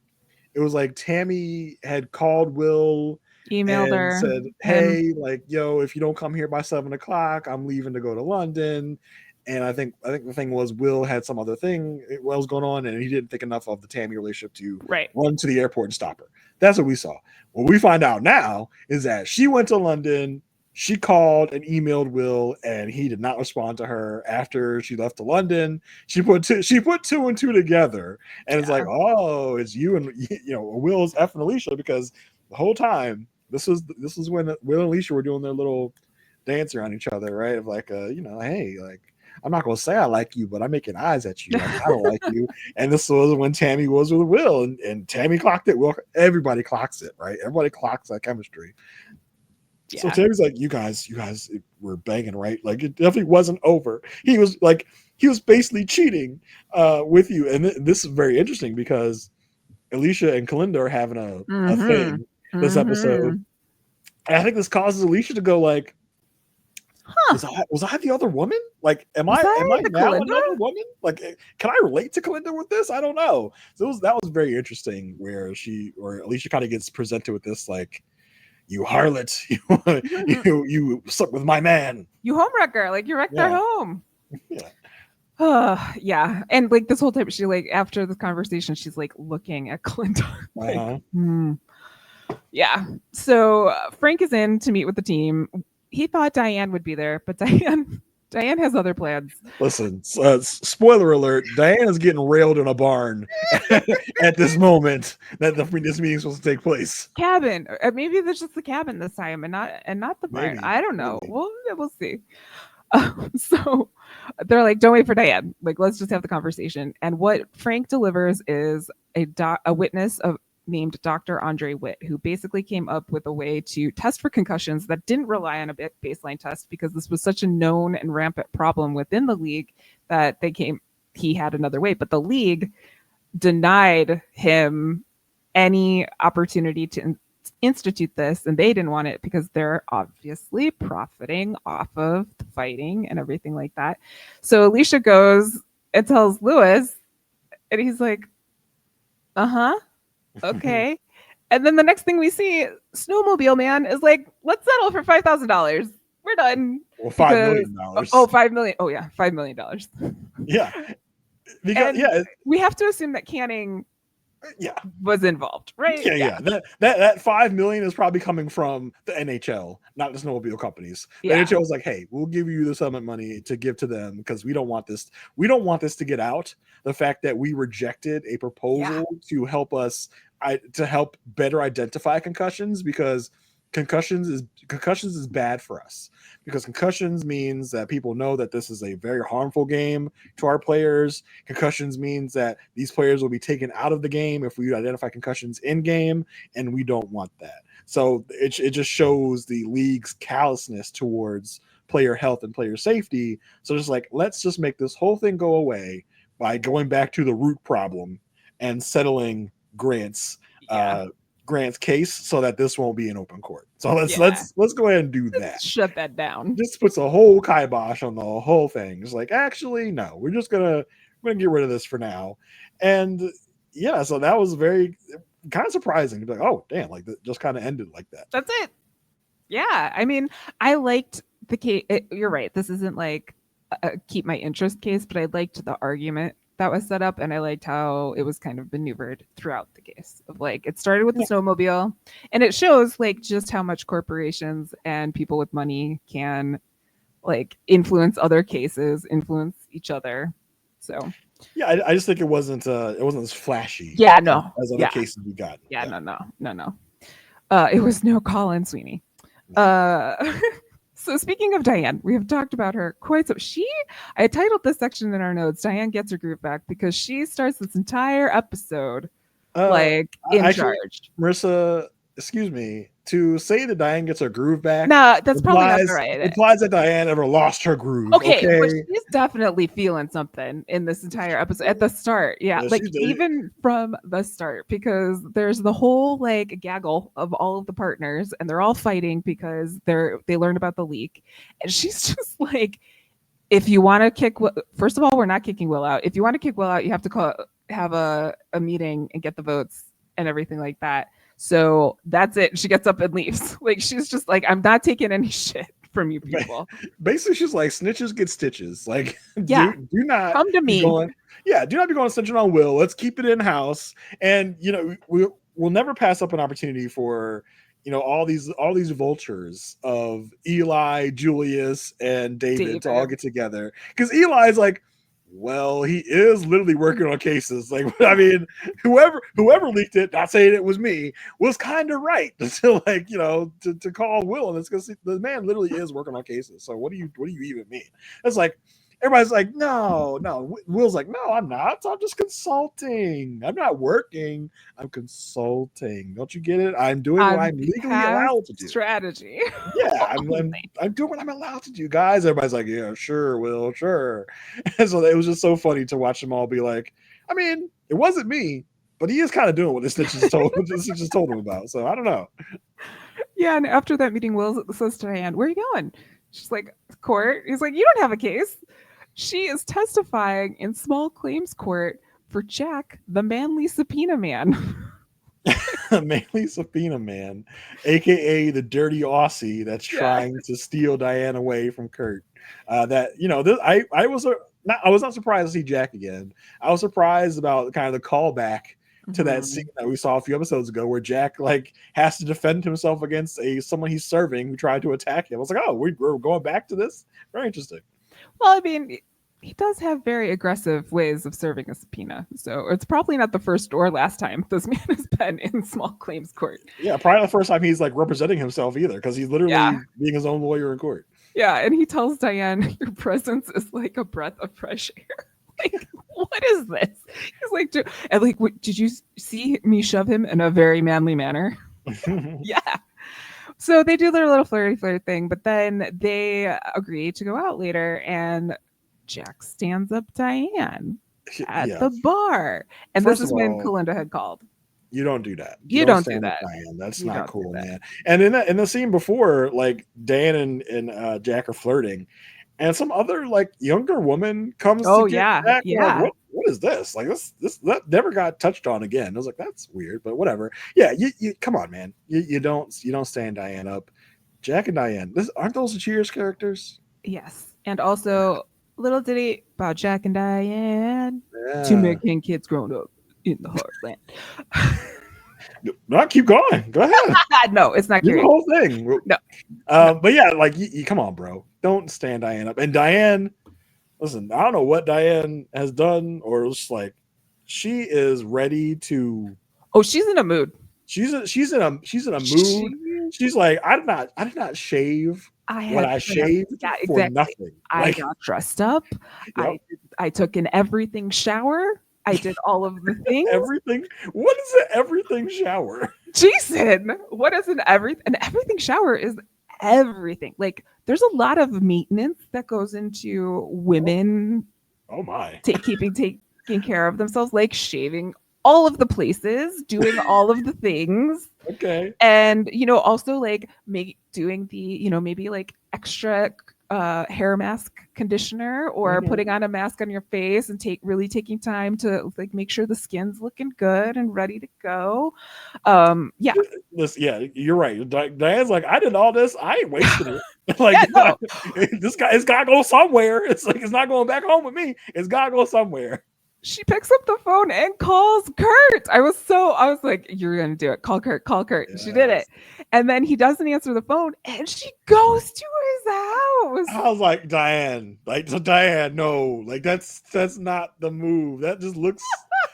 It was like Tammy had called Will, emailed and her, said, "Hey, like, yo, if you don't come here by 7:00, I'm leaving to go to London." And I think the thing was Will had some other thing what was going on, and he didn't think enough of the Tammy relationship to run to the airport and stop her. That's what we saw. What we find out now is that she went to London. She called and emailed Will, and he did not respond to her after she left to London. She put two and two together, and it's like, oh, it's you and Will's effing Alicia, because the whole time this was when Will and Alicia were doing their little dance around each other, right? Of like, hey, like, I'm not gonna say I like you, but I'm making eyes at you. Like, I don't like you. And this was when Tammy was with Will, and Tammy clocked it. Well, everybody clocks it, right? Everybody clocks that chemistry. Yeah. So Tammy's like, you guys were banging, right? Like, it definitely wasn't over. He was basically cheating with you. And this is very interesting because Alicia and Kalinda are having a thing this episode. And I think this causes Alicia to go like, was I the other woman? Like, am I now Kalinda? Another woman? Like, can I relate to Kalinda with this? I don't know. So that was very interesting where Alicia kind of gets presented with this, like, you harlot, you slept with my man, you homewrecker, like you wrecked their home. Yeah. And like this whole time, she like after the conversation, she's like looking at Kalinda. Yeah. So Frank is in to meet with the team. He thought Diane would be there, but Diane has other plans. Listen, spoiler alert, Diane is getting railed in a barn at this moment that this meeting is supposed to take place. Cabin. Maybe there's just the cabin this time and not the barn. I don't know. We'll see. So they're like, don't wait for Diane. Like, let's just have the conversation. And what Frank delivers is a witness named Dr. Andre Witt, who basically came up with a way to test for concussions that didn't rely on a baseline test, because this was such a known and rampant problem within the league that he had another way. But the league denied him any opportunity to institute this, and they didn't want it because they're obviously profiting off of the fighting and everything like that. So Alicia goes and tells Lewis, and he's like, okay. And then the next thing we see, Snowmobile Man is like, let's settle for $5,000. We're done. Well, $5 million. Oh, $5 million. Oh yeah, $5 million. Yeah. Because we have to assume that Canning was involved, right? Yeah. That $5 million is probably coming from the NHL, not the snowmobile companies. The NHL was like, hey, we'll give you the settlement money to give to them because we don't want this to get out. The fact that we rejected a proposal to help us help better identify concussions, because concussions is bad for us, because concussions means that people know that this is a very harmful game to our players. Concussions means that these players will be taken out of the game if we identify concussions in game, and we don't want that. So it just shows the league's callousness towards player health and player safety. So just like, let's just make this whole thing go away by going back to the root problem and settling Grant's case so that this won't be an open court. So let's go ahead and do that. Shut that down. This puts a whole kibosh on the whole thing. It's like, actually, no, we're gonna get rid of this for now. And so that was very kind of surprising. Like, oh damn, like that just kind of ended like that. That's it. Yeah, I mean, I liked the case. You're right. This isn't like a keep my interest case, but I liked the argument that was set up, and I liked how it was kind of maneuvered throughout the case of like, it started with the snowmobile, and it shows like just how much corporations and people with money can like influence other cases, influence each other. So Yeah, I just think it wasn't as flashy. Yeah, no, as other cases we got. Yeah, no. It was no Colin Sweeney. So speaking of Diane, we have talked about her quite so. I titled this section in our notes, Diane gets her groove back, because she starts this entire episode in charge. Marissa, excuse me, to say that Diane gets her groove back. No, that's probably not right. Implies that Diane ever lost her groove. Okay, but she's definitely feeling something in this entire episode at the start. Yeah, even from the start, because there's the whole gaggle of all of the partners, and they're all fighting because they learned about the leak, and she's just like, if you want to kick, first of all, we're not kicking Will out. If you want to kick Will out, you have to have a meeting and get the votes and everything like that. So that's it. She gets up and leaves. She's just like, I'm not taking any shit from you people. Basically, she's like, snitches get stitches. Yeah, do not come to me. Do not be going snitching on Will. Let's keep it in house. And we'll never pass up an opportunity for all these vultures of Eli, Julius, and David to all get together, because Eli's like, well, he is literally working on cases. I mean, whoever leaked it, not saying it was me, was kind of right to call Will, and it's because the man literally is working on cases. So what do you even mean? It's like, everybody's like, no. Will's like, no, I'm not. I'm just consulting. I'm not working. I'm consulting. Don't you get it? I'm doing what I'm legally allowed to do. Strategy. Yeah, I'm doing what I'm allowed to do, guys. Everybody's like, yeah, sure, Will, sure. And so it was just so funny to watch them all be like, I mean, it wasn't me, but he is kind of doing what the snitches told him about. So I don't know. Yeah, and after that meeting, Will says to Diane, where are you going? She's like, court. He's like, you don't have a case. She is testifying in small claims court for Jack, the manly subpoena man. Manly subpoena man, aka the dirty Aussie that's trying to steal Diane away from Kurt. I was not surprised to see Jack again. I was surprised about kind of the callback to that scene that we saw a few episodes ago, where Jack has to defend himself against someone he's serving who tried to attack him. I was like, oh, we're going back to this. Very interesting. Well, I mean, he does have very aggressive ways of serving a subpoena, so it's probably not the first or last time this man has been in small claims court. Yeah, probably the first time he's representing himself either, because he's literally being his own lawyer in court. Yeah, and he tells Diane, your presence is like a breath of fresh air. What is this? He's like, did you see me shove him in a very manly manner? Yeah. So they do their little flirty thing, but then they agree to go out later, and Jack stands up Diane at the bar. And this is when Kalinda had called. You don't do that. You don't do that. Diane. That's not cool, man. And in the scene before, Dan and Jack are flirting, and some other younger woman comes to get Jack. Yeah. What is this? This that never got touched on again. I was like, that's weird, but whatever. Yeah, you come on, man. You don't stand Diane up. Jack and Diane. Aren't those the Cheers characters? Yes. And also little ditty about Jack and Diane. Yeah. Two American kids growing up in the heartland. No, keep going. Go ahead. No, it's not the whole thing. No. But yeah, you come on, bro. Don't stand Diane up. And Diane, listen, I don't know what Diane has done, or it's she is ready to. Oh, she's in a mood. She's in a mood. She's like, I did not shave. I shaved for nothing. I got dressed up. Yep. I took an everything shower. I did all of the things. Everything. What is an everything shower? Jason, what is an everything shower? Is everything. There's a lot of maintenance that goes into women. Oh my. Taking care of themselves, shaving all of the places, doing all of the things. Okay. And also doing the maybe extra hair mask conditioner, or putting on a mask on your face and really taking time to make sure the skin's looking good and ready to go. Yeah. You're right. Diane's like, I did all this. I ain't wasted it. This guy, it's gotta go somewhere. It's it's not going back home with me. It's gotta go somewhere. she picks up the phone and calls Kurt. I was like, you're going to do it. Call Kurt. Yes. She did it. And then he doesn't answer the phone and she goes to his house. I was like, Diane, no, like that's not the move. That just looks,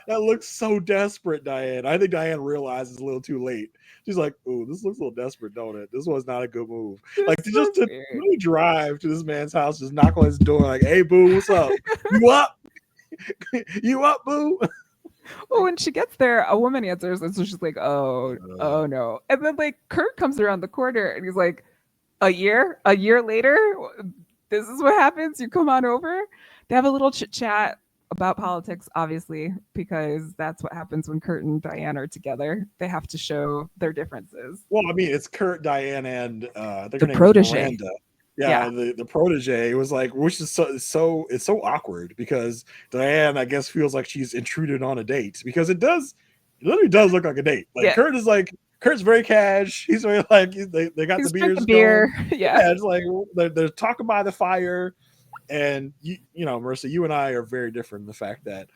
that looks so desperate, Diane. I think Diane realizes a little too late. She's like, ooh, this looks a little desperate, don't it? This was not a good move. Like to really drive to this man's house, just knock on his door like, hey, boo, what's up? You up? You up, boo? Well, when she gets there, a woman answers, and so she's like, oh no. And then like Kurt comes around the corner and he's like, a year later, this is what happens. You come on over. They have a little chit chat about politics, obviously, because that's what happens when Kurt and Diane are together. They have to show their differences. Well, I mean, it's Kurt, Diane, and the protege. Yeah, the protege was like, which is it's so awkward because Diane, I guess, feels like she's intruded on a date because it literally does look like a date. Like Kurt's very cash. He's very like they got the beer. Yeah, it's like they're talking by the fire, and you know, Marissa, you and I are very different in the fact that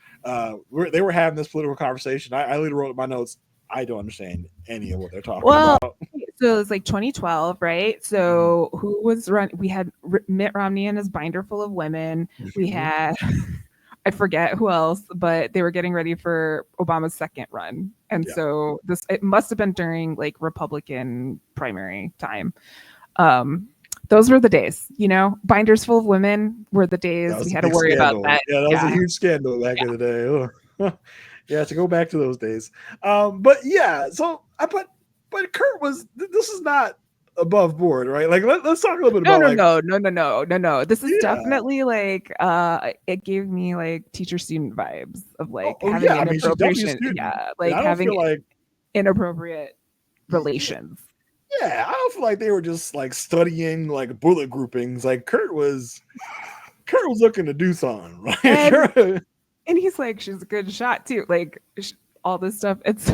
they were having this political conversation. I literally wrote in my notes, I don't understand any of what they're talking about. So it's like 2012, right? So who was running? We had Mitt Romney and his binder full of women. We had, I forget who else, but they were getting ready for Obama's second run. And so it must have been during like Republican primary time. Those were the days, you know, binders full of women were the days we had to worry about that. Yeah, that was a huge scandal back in the day. Yeah, to go back to those days. But yeah, so but Kurt this is not above board, right? Like let's talk a little bit about No. This is definitely like it gave me like teacher student vibes of like having inappropriate having inappropriate relations. Yeah, I don't feel like they were just like studying like bullet groupings. Like Kurt was looking to do something, right? And he's like, she's a good shot too. Like all this stuff. It's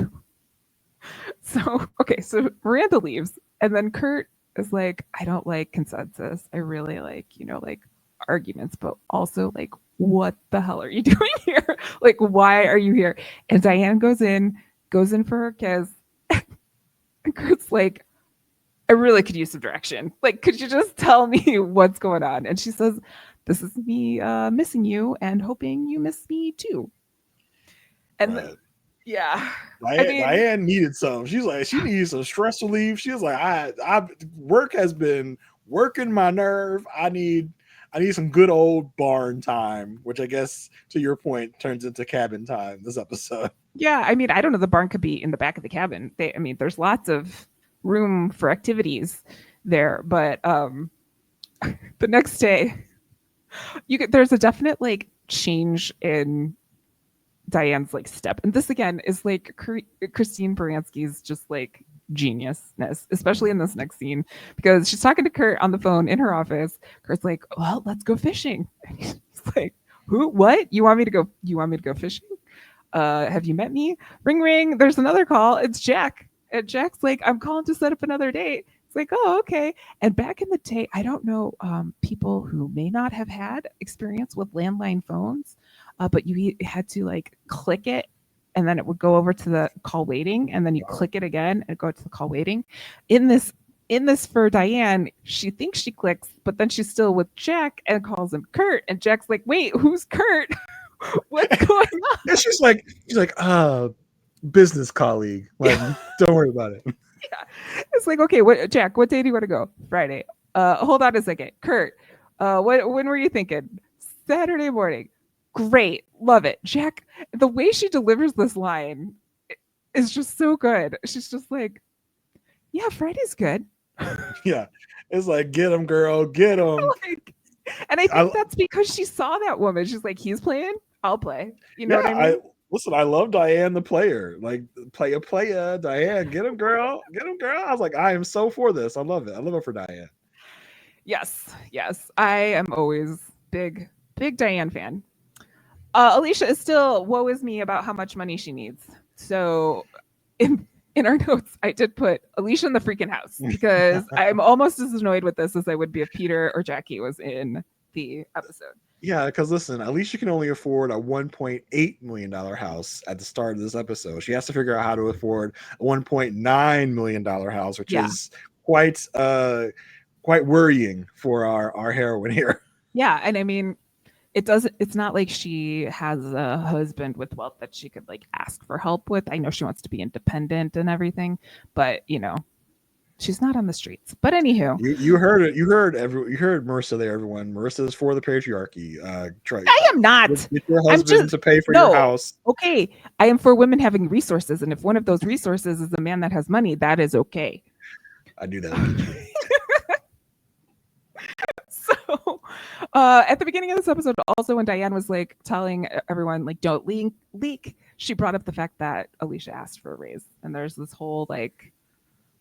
so okay. So Miranda leaves, and then Kurt is like, I don't like consensus. I really like, like arguments, but also like, what the hell are you doing here? Like, why are you here? And Diane goes in for her kiss. And Kurt's like, I really could use some direction. Like, could you just tell me what's going on? And she says, this is me missing you and hoping you miss me too. And Diane needed some. She's like, she needed some stress relief. She was like, I work has been working my nerve. I need some good old barn time, which I guess to your point turns into cabin time this episode. Yeah, I mean, I don't know. The barn could be in the back of the cabin. There's lots of room for activities there, but the next day, there's a definite like change in Diane's like step, and this again is like Christine Baranski's just like geniusness, especially in this next scene, because she's talking to Kurt on the phone in her office. Kurt's like, well, let's go fishing. And he's like, who? What? You want me to go fishing? Have you met me? Ring ring. There's another call. It's Jack. And Jack's like, I'm calling to set up another date. It's like, oh, okay. And back in the day, I don't know, people who may not have had experience with landline phones, but you had to like click it and then it would go over to the call waiting, and then you click it again and go to the call waiting. In this for Diane, she thinks she clicks, but then she's still with Jack and calls him Kurt. And Jack's like, wait, who's Kurt? What's going on? And she's like, business colleague. Like, don't worry about it. Yeah. It's like, okay, Jack, what day do you want to go? Friday. Hold on a second. Kurt, when were you thinking? Saturday morning. Great. Love it. Jack, the way she delivers this line is just so good. She's just like, yeah, Friday's good. Yeah. It's like, get him, girl, get him. And I think that's because she saw that woman. She's like, he's playing, I'll play. You know what I mean? Listen, I love Diane the player. Like, play, Diane, get him, girl. I was like, I am so for this. I love it. I love it for Diane. Yes. I am always big Diane fan. Alicia is still woe is me about how much money she needs. So in our notes, I did put Alicia in the freaking house because I'm almost as annoyed with this as I would be if Peter or Jackie was in the episode. Yeah, because listen, Alicia can only afford a $1.8 million house at the start of this episode. She has to figure out how to afford a $1.9 million house, which is quite worrying for our heroine here. Yeah, and I mean, it's not like she has a husband with wealth that she could like ask for help with. I know she wants to be independent and everything, but she's not on the streets. But anywho, you heard it. You heard Marissa there, everyone. Marissa is for the patriarchy. I am not. Get your husband to pay for your house. Okay, I am for women having resources, and if one of those resources is a man that has money, that is okay. I knew that. So, at the beginning of this episode, also when Diane was like telling everyone like don't leak, she brought up the fact that Alicia asked for a raise, and there's this whole like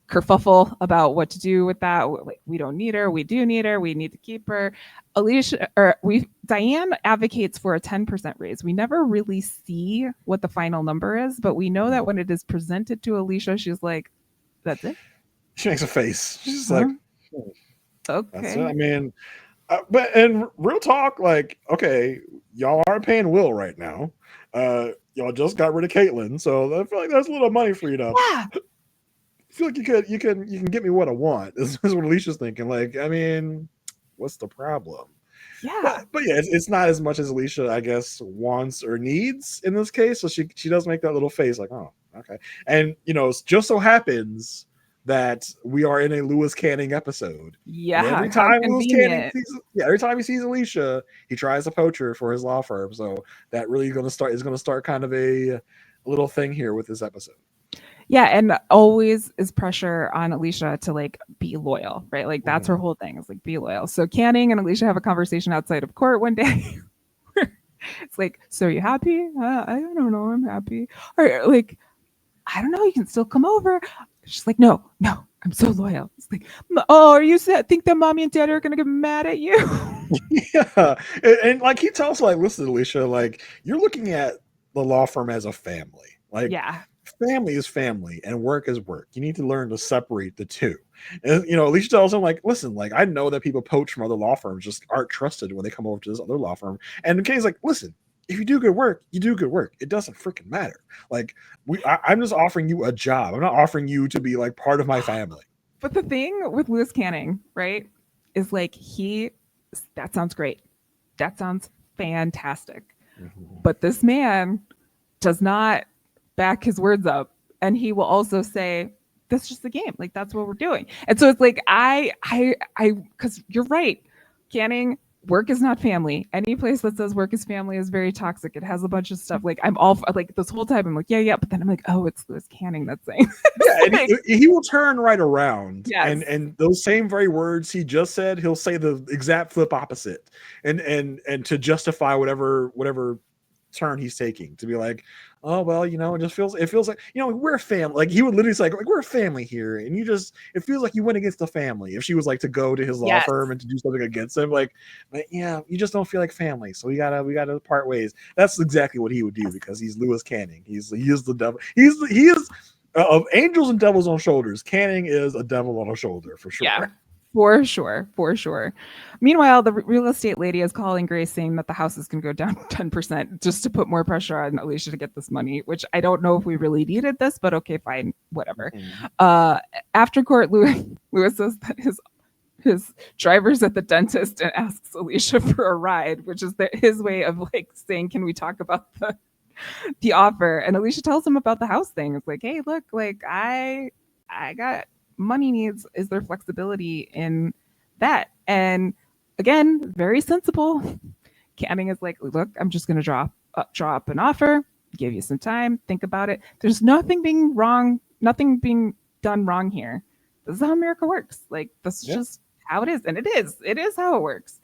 kerfuffle about what to do with that. Like, we don't need her, we do need her, we need to keep her. Diane advocates for a 10% raise. We never really see what the final number is, but we know that when it is presented to Alicia, she's like, "That's it." She makes a face. She's like, "Okay." That's it. I mean, but in real talk, like, okay, y'all aren't paying Will right now. Y'all just got rid of Caitlin, so I feel like there's a little money for you to. Yeah. I feel like you can get me what I want. This is what Alicia's thinking. Like, I mean, what's the problem? Yeah, but yeah, it's not as much as Alicia, I guess, wants or needs in this case. So she does make that little face, like, oh, okay. And it just so happens that we are in a Lewis Canning episode. Yeah, and every time he sees Alicia, he tries to poach her for his law firm. So that really is going to start kind of a little thing here with this episode. Yeah, and always is pressure on Alicia to like be loyal, right? Like that's her whole thing, is like be loyal. So Canning and Alicia have a conversation outside of court one day. It's like, so are you happy? I don't know, I'm happy. Or like, I don't know, you can still come over. She's like, no, I'm so loyal. It's like, oh, are you think that mommy and daddy are gonna get mad at you? Yeah, and like he tells her, like, listen, Alicia, like you're looking at the law firm as a family. Like, yeah. Family is family and work is work. You need to learn to separate the two. And Alicia tells him, like, listen, like I know that people poach from other law firms just aren't trusted when they come over to this other law firm. And Kay's like, listen, if you do good work, you do good work. It doesn't freaking matter. Like I'm just offering you a job. I'm not offering you to be like part of my family. But the thing with Lewis Canning, right, is like that sounds great. That sounds fantastic. Mm-hmm. But this man does not back his words up, and he will also say, that's just the game, like that's what we're doing. And so it's like I because you're right, Canning, work is not family. Any place that says work is family is very toxic. It has a bunch of stuff. Like I'm all like this whole time I'm like yeah, but then I'm like, oh, it's Lewis Canning that's saying yeah, and he will turn right around. Yes. and those same very words he just said, he'll say the exact flip opposite, and to justify whatever turn he's taking, to be like, oh well, it feels like we're a family. Like he would literally say, like we're a family here, and it feels like you went against the family. If she was like to go to his law firm and to do something against him, like yeah, you just don't feel like family, so we gotta part ways. That's exactly what he would do, because he's Lewis Canning. He is the devil. He is of angels and devils on shoulders. Canning is a devil on a shoulder for sure. Yeah. For sure. Meanwhile, the real estate lady is calling Grace, saying that the house is going to go down 10% just to put more pressure on Alicia to get this money, which I don't know if we really needed this, but okay, fine, whatever. Mm-hmm. After court, Lewis says that his driver's at the dentist and asks Alicia for a ride, which is his way of like saying, can we talk about the offer? And Alicia tells him about the house thing. It's like, hey, look, like I got money needs. Is there flexibility in that? And again, very sensible. Canning is like, look, I'm just going to draw up an offer, give you some time, think about it. There's nothing being done wrong here. This is how America works. Like, this is just how it is. And it is how it works.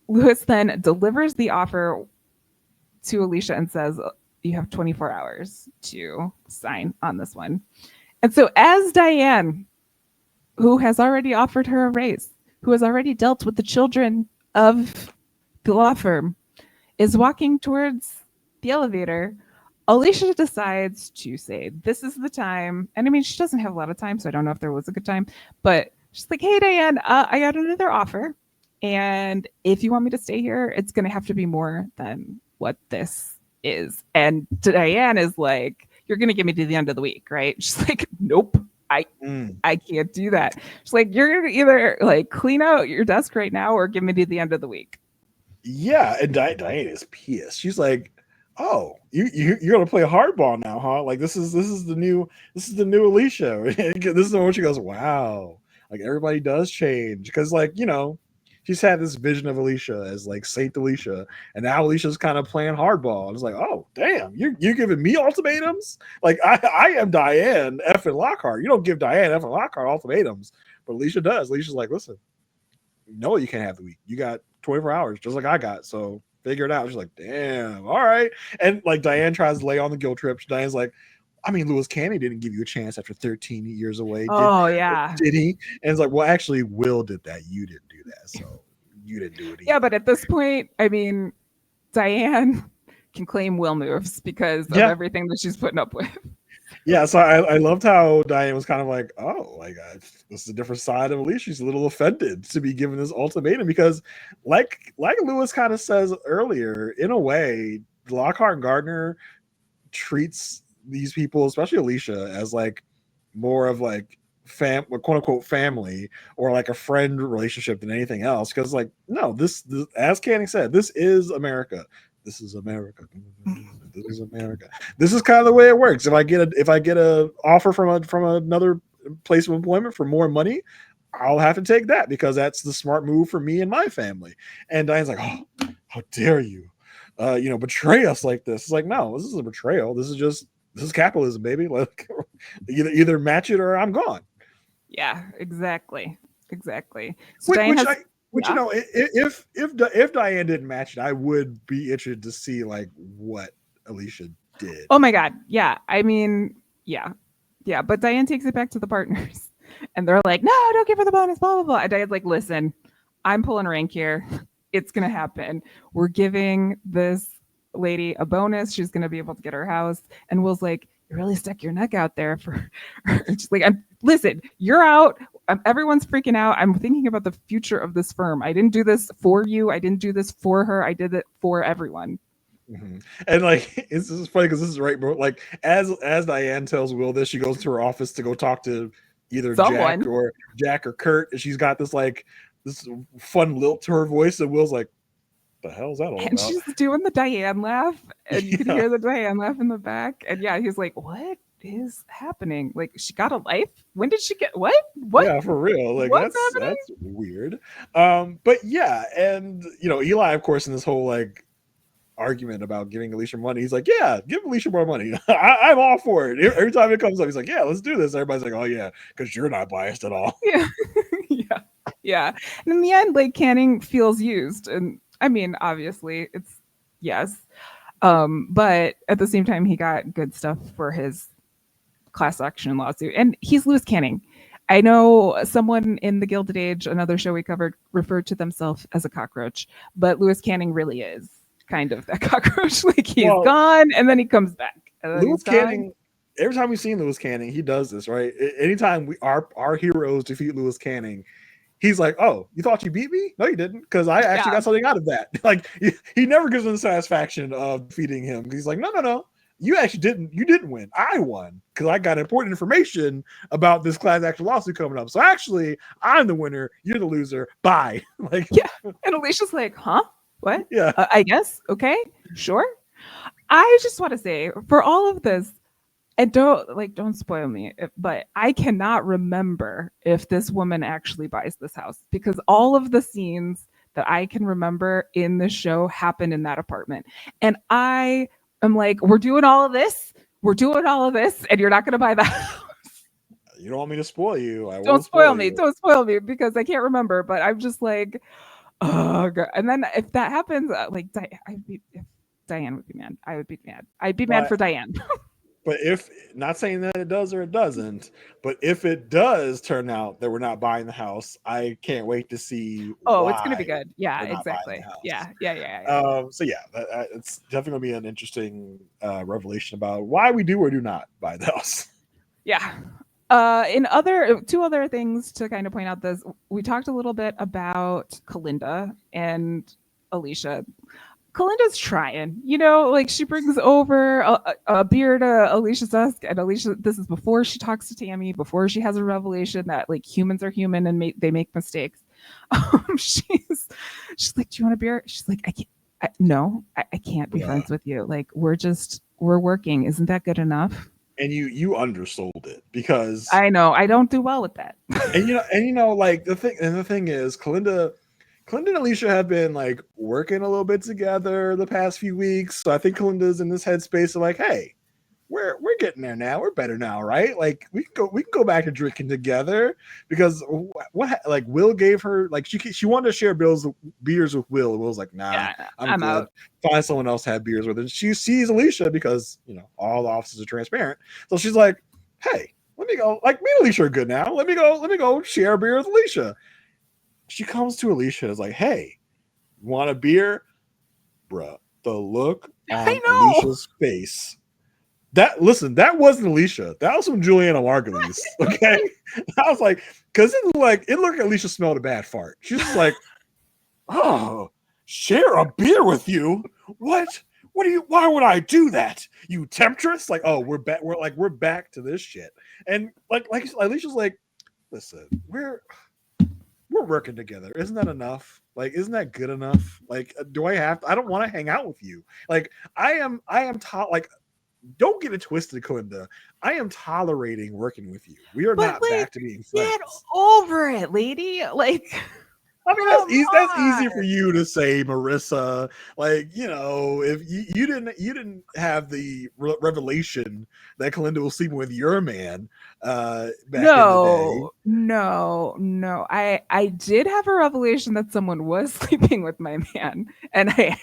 Lewis then delivers the offer to Alicia and says, you have 24 hours to sign on this one. And so as Diane, who has already offered her a raise, who has already dealt with the children of the law firm, is walking towards the elevator, Alicia decides to say, this is the time. And I mean, she doesn't have a lot of time, so I don't know if there was a good time. But she's like, hey, Diane, I got another offer. And if you want me to stay here, it's going to have to be more than what this is. And Diane is like, you're going to get me to the end of the week, right? She's like, nope, I can't do that. She's like, you're going to either like clean out your desk right now or give me to the end of the week. Yeah, and Diane is pissed. She's like, "Oh, you're gonna play hardball now, huh? Like this is the new Alicia." This is when she goes, "Wow, like everybody does change," because like she's had this vision of Alicia as like Saint Alicia, and now Alicia's kind of playing hardball. And it's like, "Oh, damn, you're giving me ultimatums? Like I am Diane effing Lockhart. You don't give Diane effing Lockhart ultimatums, but Alicia does. Alicia's like, listen, no, you can't have the week. You got 24 hours, just like I got. So figure it out." She's like, damn, all right. And like Diane tries to lay on the guilt trip. Diane's like, I mean, Louis Canny didn't give you a chance after 13 years away. Did he? And it's like, well, actually, Will did that. You didn't do that. So you didn't do it either. Yeah, but at this point, I mean, Diane can claim Will moves because of everything that she's putting up with. Yeah, so I loved how Diane was kind of like, oh, like this is a different side of Alicia. She's a little offended to be given this ultimatum because, like Louis kind of says earlier, in a way, Lockhart and Gardner treats these people, especially Alicia, as like more of like quote unquote family or like a friend relationship than anything else. Because like, no, this as Canning said, this is America. This is America. This is America. This is kind of the way it works. If I get a offer from another place of employment for more money, I'll have to take that because that's the smart move for me and my family. And Diane's like, oh, how dare you, betray us like this? It's like, no, this is a betrayal. This is capitalism, baby. Like either match it or I'm gone. Yeah, exactly. So which if Diane didn't match it, I would be interested to see like what Alicia did. Oh my God. Yeah. I mean, yeah. But Diane takes it back to the partners and they're like, no, don't give her the bonus, blah, blah, blah. And Diane's like, listen, I'm pulling rank here. It's going to happen. We're giving this lady a bonus. She's going to be able to get her house. And Will's like, you really stuck your neck out there for her. She's like, listen, you're out. Everyone's freaking out. I'm thinking about the future of this firm. I didn't do this for you. I didn't do this for her. I did it for everyone. Mm-hmm. And like this is funny because this is right, bro. Like as Diane tells Will this, she goes to her office to go talk to either Jack or Kurt, and she's got this like this fun lilt to her voice, and Will's like, the hell is that all and about? She's doing the Diane laugh, and you can hear the Diane laugh in the back. And yeah, he's like, what is happening? Like, she got a life? When did she get what? Yeah, for real. Like that's weird. But yeah, and Eli, of course, in this whole like argument about giving Alicia money, he's like, yeah, give Alicia more money. I'm all for it. Every time it comes up, he's like, yeah, let's do this. Everybody's like, oh yeah, because you're not biased at all. Yeah. And in the end, like, Canning feels used, and I mean, obviously, it's yes, but at the same time, he got good stuff for his class action lawsuit, and he's Louis Canning. I know someone in the Gilded Age, another show we covered, referred to themselves as a cockroach, but Louis Canning really is kind of that cockroach. Like he's gone and then he comes back. Louis Canning, every time we've seen Louis Canning, he does this, right? Anytime our heroes defeat Louis Canning, he's like, oh, you thought you beat me? No, you didn't, because I actually got something out of that. Like he never gives them the satisfaction of defeating him. He's like, no. You actually didn't win. I won because I got important information about this class action lawsuit coming up. So actually, I'm the winner. You're the loser. Bye. Like, yeah. And Alicia's like, huh? What? Yeah. I guess. Okay. Sure. I just want to say, for all of this, and don't spoil me, but I cannot remember if this woman actually buys this house, because all of the scenes that I can remember in the show happen in that apartment. And I am like, we're doing all of this, and you're not going to buy the house. You don't want me to spoil you. Don't spoil me. Don't spoil me, because I can't remember, but I'm just like, oh God. And then if that happens, like if Diane would be mad, I would be mad. I'd be mad for Diane. But if, not saying that it does or it doesn't, but if it does turn out that we're not buying the house, I can't wait to see. Oh, it's going to be good. Yeah, exactly. Yeah. So yeah, it's definitely going to be an interesting revelation about why we do or do not buy the house. Yeah. Two other things to kind of point out this, we talked a little bit about Kalinda and Alicia. Kalinda's trying, like she brings over a beer to Alicia's desk, and Alicia, this is before she talks to Tammy, before she has a revelation that like humans are human and they make mistakes. She's like, do you want a beer? She's like, I can't. I can't be friends with you. Like we're working. Isn't that good enough? And you undersold it because I know I don't do well with that. and like the thing is, Kalinda and Alicia have been like working a little bit together the past few weeks. So I think Kalinda's in this headspace of like, hey, we're getting there now. We're better now, right? Like we can go back to drinking together because what like Will gave her like she wanted to share beers with Will. And Will's like, nah, yeah, I'm good. Out. Find someone else to have beers with. And she sees Alicia because all the offices are transparent. So she's like, hey, let me go. Like me and Alicia are good now. Let me go share a beer with Alicia. She comes to Alicia and is like, hey, want a beer? Bruh, the look on Alicia's face. That wasn't Alicia. That was from Juliana Margulies. Okay. I was like, because it looked like Alicia smelled a bad fart. She's just like, oh, share a beer with you? What? Why would I do that? You temptress? Like, oh, we're back to this shit. And like Alicia's like, listen, we're working together. Isn't that enough? Like, isn't that good enough? Like, I don't want to hang out with you. Like, I am like, don't get it twisted, Kalinda. I am tolerating working with you. We are not back to being friends. Get over it, lady. Like, I mean, that's easy for you to say, Marissa. Like, if you didn't have the revelation that Kalinda was sleeping with your man back in the day. No. I did have a revelation that someone was sleeping with my man, and I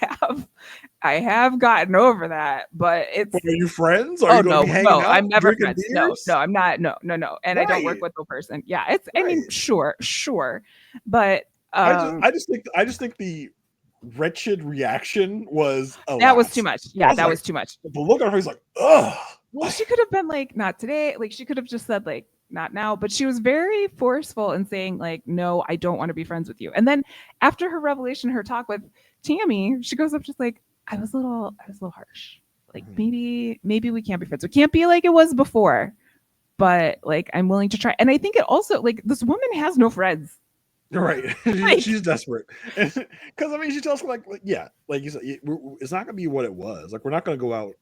have gotten over that. But it's. Are you friends? Are you going to be hanging out? I'm never friends. Beers? No, I'm not. No. And right. I don't work with the person. Yeah, it's. Right. I mean, sure, but. I just think the wretched reaction was that was too much. Yeah, that was too much. The look on her is like, ugh. Well, she could have been like, not today. Like she could have just said like, not now. But she was very forceful in saying like, no, I don't want to be friends with you. And then after her revelation, her talk with Tammy, she goes up just like, I was a little harsh. Like maybe we can't be friends. We can't be like it was before. But like I'm willing to try. And I think it also like this woman has no friends. Right. She's desperate. Because I mean, she tells me like you said, it's not gonna be what it was. Like we're not gonna go out,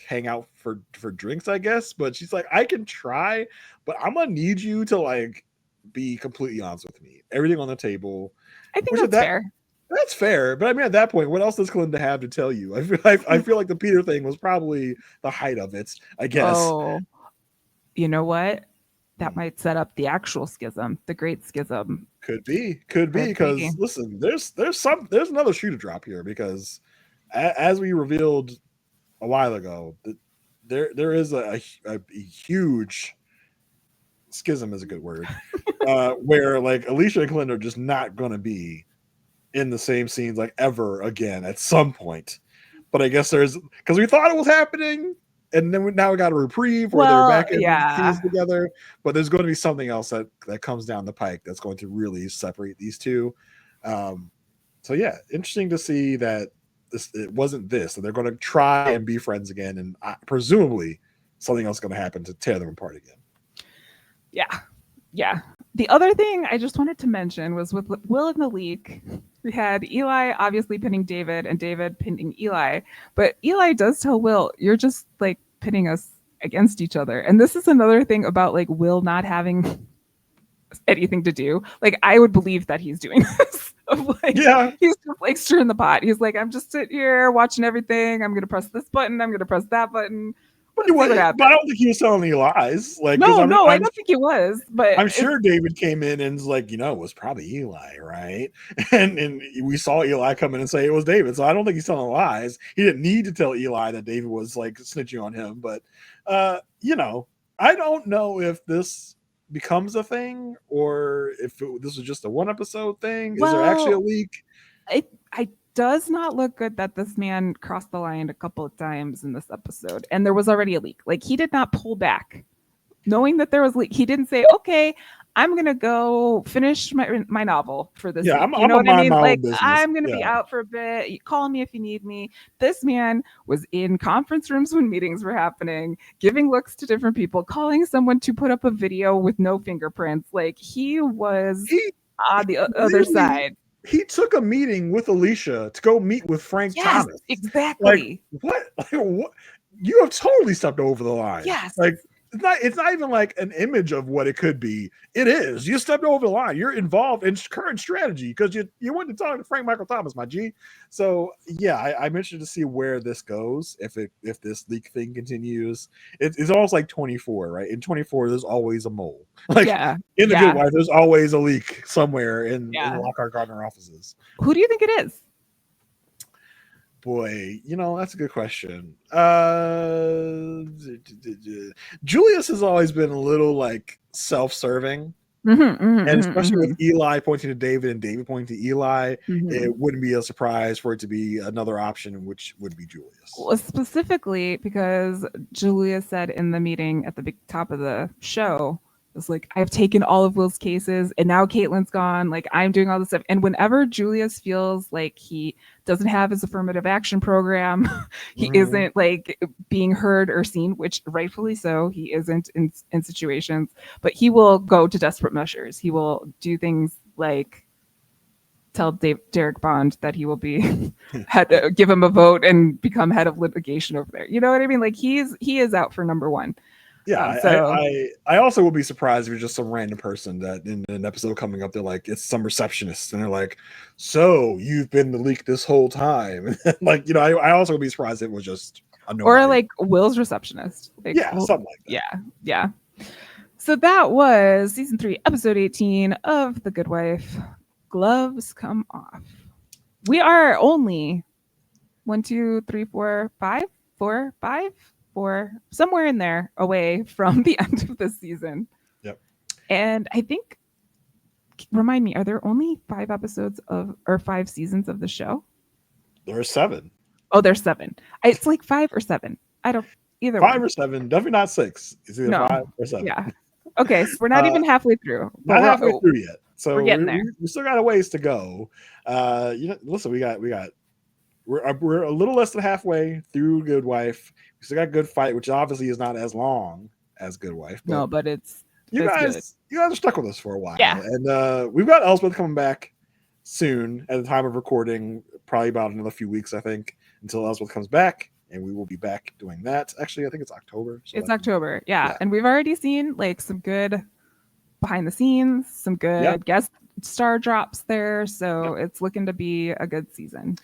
hang out for drinks, I guess. But she's like, I can try, but I'm gonna need you to like be completely honest with me. Everything on the table. I think that's fair. That's fair. But I mean, at that point, what else does Kalinda have to tell you? I feel like the Peter thing was probably the height of it, I guess. Oh, you know what? That might set up the actual schism, the great schism. Could be because listen, there's another shoe to drop here because as we revealed a while ago, there is a huge schism is a good word where like Alicia and Kalinda are just not going to be in the same scenes like ever again at some point. But I guess because we thought it was happening. And then now we got a reprieve where they're back in scenes together. But there's going to be something else that comes down the pike that's going to really separate these two. So yeah, interesting to see that it wasn't this. So they're going to try and be friends again, and presumably something else is going to happen to tear them apart again. Yeah. The other thing I just wanted to mention was with Will in the leak. We had Eli obviously pinning David and David pinning Eli. But Eli does tell Will, you're just like pitting us against each other. And this is another thing about like Will not having anything to do. Like I would believe that he's doing this. He's just like stirring the pot. He's like, I'm just sitting here watching everything. I'm going to press this button. I'm going to press that button. But I don't think he was telling any lies. Like, I don't think he was. But I'm sure David came in and was like, it was probably Eli, right? And we saw Eli come in and say it was David. So I don't think he's telling lies. He didn't need to tell Eli that David was like snitching on him. But I don't know if this becomes a thing or if this was just a one episode thing. Is there actually a leak? I does not look good that this man crossed the line a couple of times in this episode, and there was already a leak. Like he did not pull back knowing that there was leak. He didn't say, okay, I'm going to go finish my novel for this week. You know what I mean? Like, I'm going to be out for a bit. You call me if you need me. This man was in conference rooms when meetings were happening, giving looks to different people, calling someone to put up a video with no fingerprints. Like, he was on the other side. He took a meeting with Alicia to go meet with Frank Thomas. Exactly. Like, what? Like, what? You have totally stepped over the line. Yes. Like, it's not even like an image of what it could be. It is. You stepped over the line. You're involved in current strategy because you went to talk to Frank Michael Thomas, my G. So yeah, I'm interested to see where this goes. If this leak thing continues, it's almost like 24, right? In 24, there's always a mole. Like in the Good Wife, there's always a leak somewhere in the Lockhart Gardner offices. Who do you think it is? Boy, that's a good question. Julius has always been a little like self-serving, and especially with Eli pointing to David and David pointing to Eli, it wouldn't be a surprise for it to be another option, which would be Julius. Well, specifically because Julius said in the meeting at the big top of the show, it's like, I've taken all of Will's cases and now Caitlin's gone. Like, I'm doing all this stuff. And whenever Julius feels like he doesn't have his affirmative action program, he isn't like being heard or seen, which rightfully so, he isn't in situations, but he will go to desperate measures. He will do things like tell Derek Bond that he will be give him a vote and become head of litigation over there. You know what I mean? Like, he is out for number one. Yeah, I also would be surprised if you're just some random person that in an episode coming up, they're like, it's some receptionist, and they're like, so you've been the leak this whole time. Like, I also would be surprised if it was just or like Will's receptionist. Like, something like that. Yeah. So that was season 3, episode 18 of The Good Wife. Gloves come off. We are only 1, 2, 3, 4, 5, somewhere in there away from the end of this season. Yep. And I think, remind me, are there only 5 episodes or 5 seasons of the show? There are 7. Oh, there's 7. It's like 5 or 7. I don't either. 5 or 7, definitely not 6. It's either 5 or 7. Yeah. Okay, so we're not even halfway through. Not halfway through yet. So we're getting there. We still got a ways to go. Listen, we're a little less than halfway through Good Wife. We still got Good Fight, which obviously is not as long as Good Wife. But but you guys are stuck with us for a while. Yeah. And we've got Elspeth coming back soon at the time of recording, probably about another few weeks, I think, until Elspeth comes back, and we will be back doing that. Actually, I think it's October. So it's October, yeah. And we've already seen like some good behind the scenes, some good guest star drops there. So it's looking to be a good season.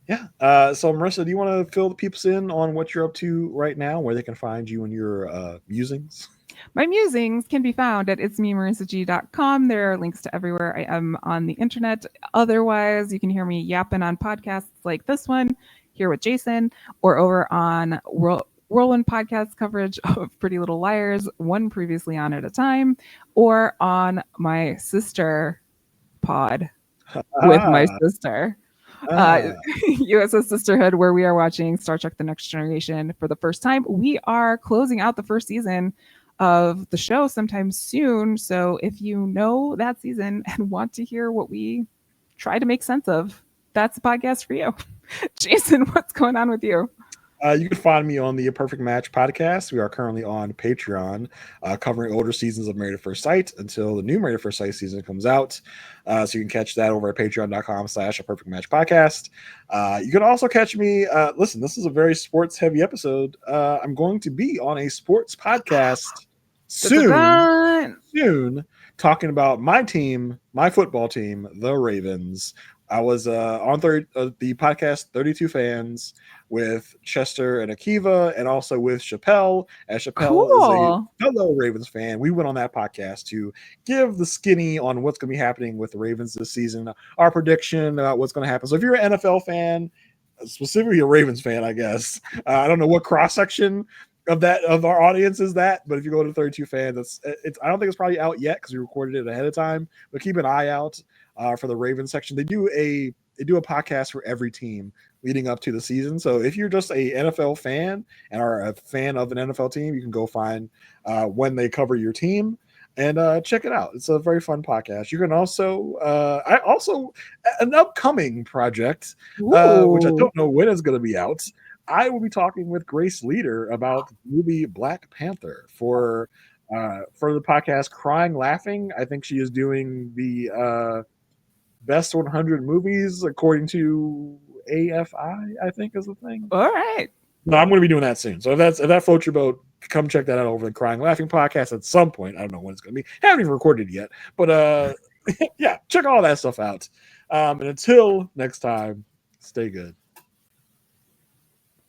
Yeah. So Marissa, do you want to fill the peeps in on what you're up to right now, where they can find you and your musings? My musings can be found at itsmemarissag.com. There are links to everywhere I am on the internet. Otherwise, you can hear me yapping on podcasts like this one, here with Jason, or over on Whirlwind Podcast coverage of Pretty Little Liars, one previously on at a time, or on my sister pod with my sister. USS Sisterhood, where we are watching Star Trek The Next Generation for the first time. We are closing out the first season of the show sometime soon. So if you know that season and want to hear what we try to make sense of, that's a podcast for you. Jason, what's going on with you? You can find me on the Perfect Match podcast. We are currently on Patreon, covering older seasons of Married at First Sight until the new Married at First Sight season comes out. So you can catch that over at patreon.com/A Perfect Match podcast. You can also catch me. Listen, this is a very sports heavy episode. I'm going to be on a sports podcast soon, talking about my team, my football team, the Ravens. I was on the podcast 32 Fans with Chester and Akiva, and also with Chappelle. As Chappelle is a fellow Ravens fan, we went on that podcast to give the skinny on what's going to be happening with the Ravens this season, our prediction about what's going to happen. So if you're an NFL fan, specifically a Ravens fan, I guess, I don't know what cross section of our audience is that. But if you go to 32 fans, it's I don't think it's probably out yet because we recorded it ahead of time. But keep an eye out for the Ravens section. They do a podcast for every team leading up to the season. So if you're just a NFL fan and are a fan of an NFL team, you can go find when they cover your team and check it out. It's a very fun podcast. You can also an upcoming project, which I don't know when it's going to be out. I will be talking with Grace Leader about the movie Black Panther for the podcast Crying Laughing. I think she is doing the best 100 movies according to AFI, I think is the thing. All right. No, I'm going to be doing that soon. So if that floats your boat, come check that out over the Crying Laughing podcast at some point. I don't know when it's going to be. I haven't even recorded it yet. But yeah, check all that stuff out. And until next time, stay good.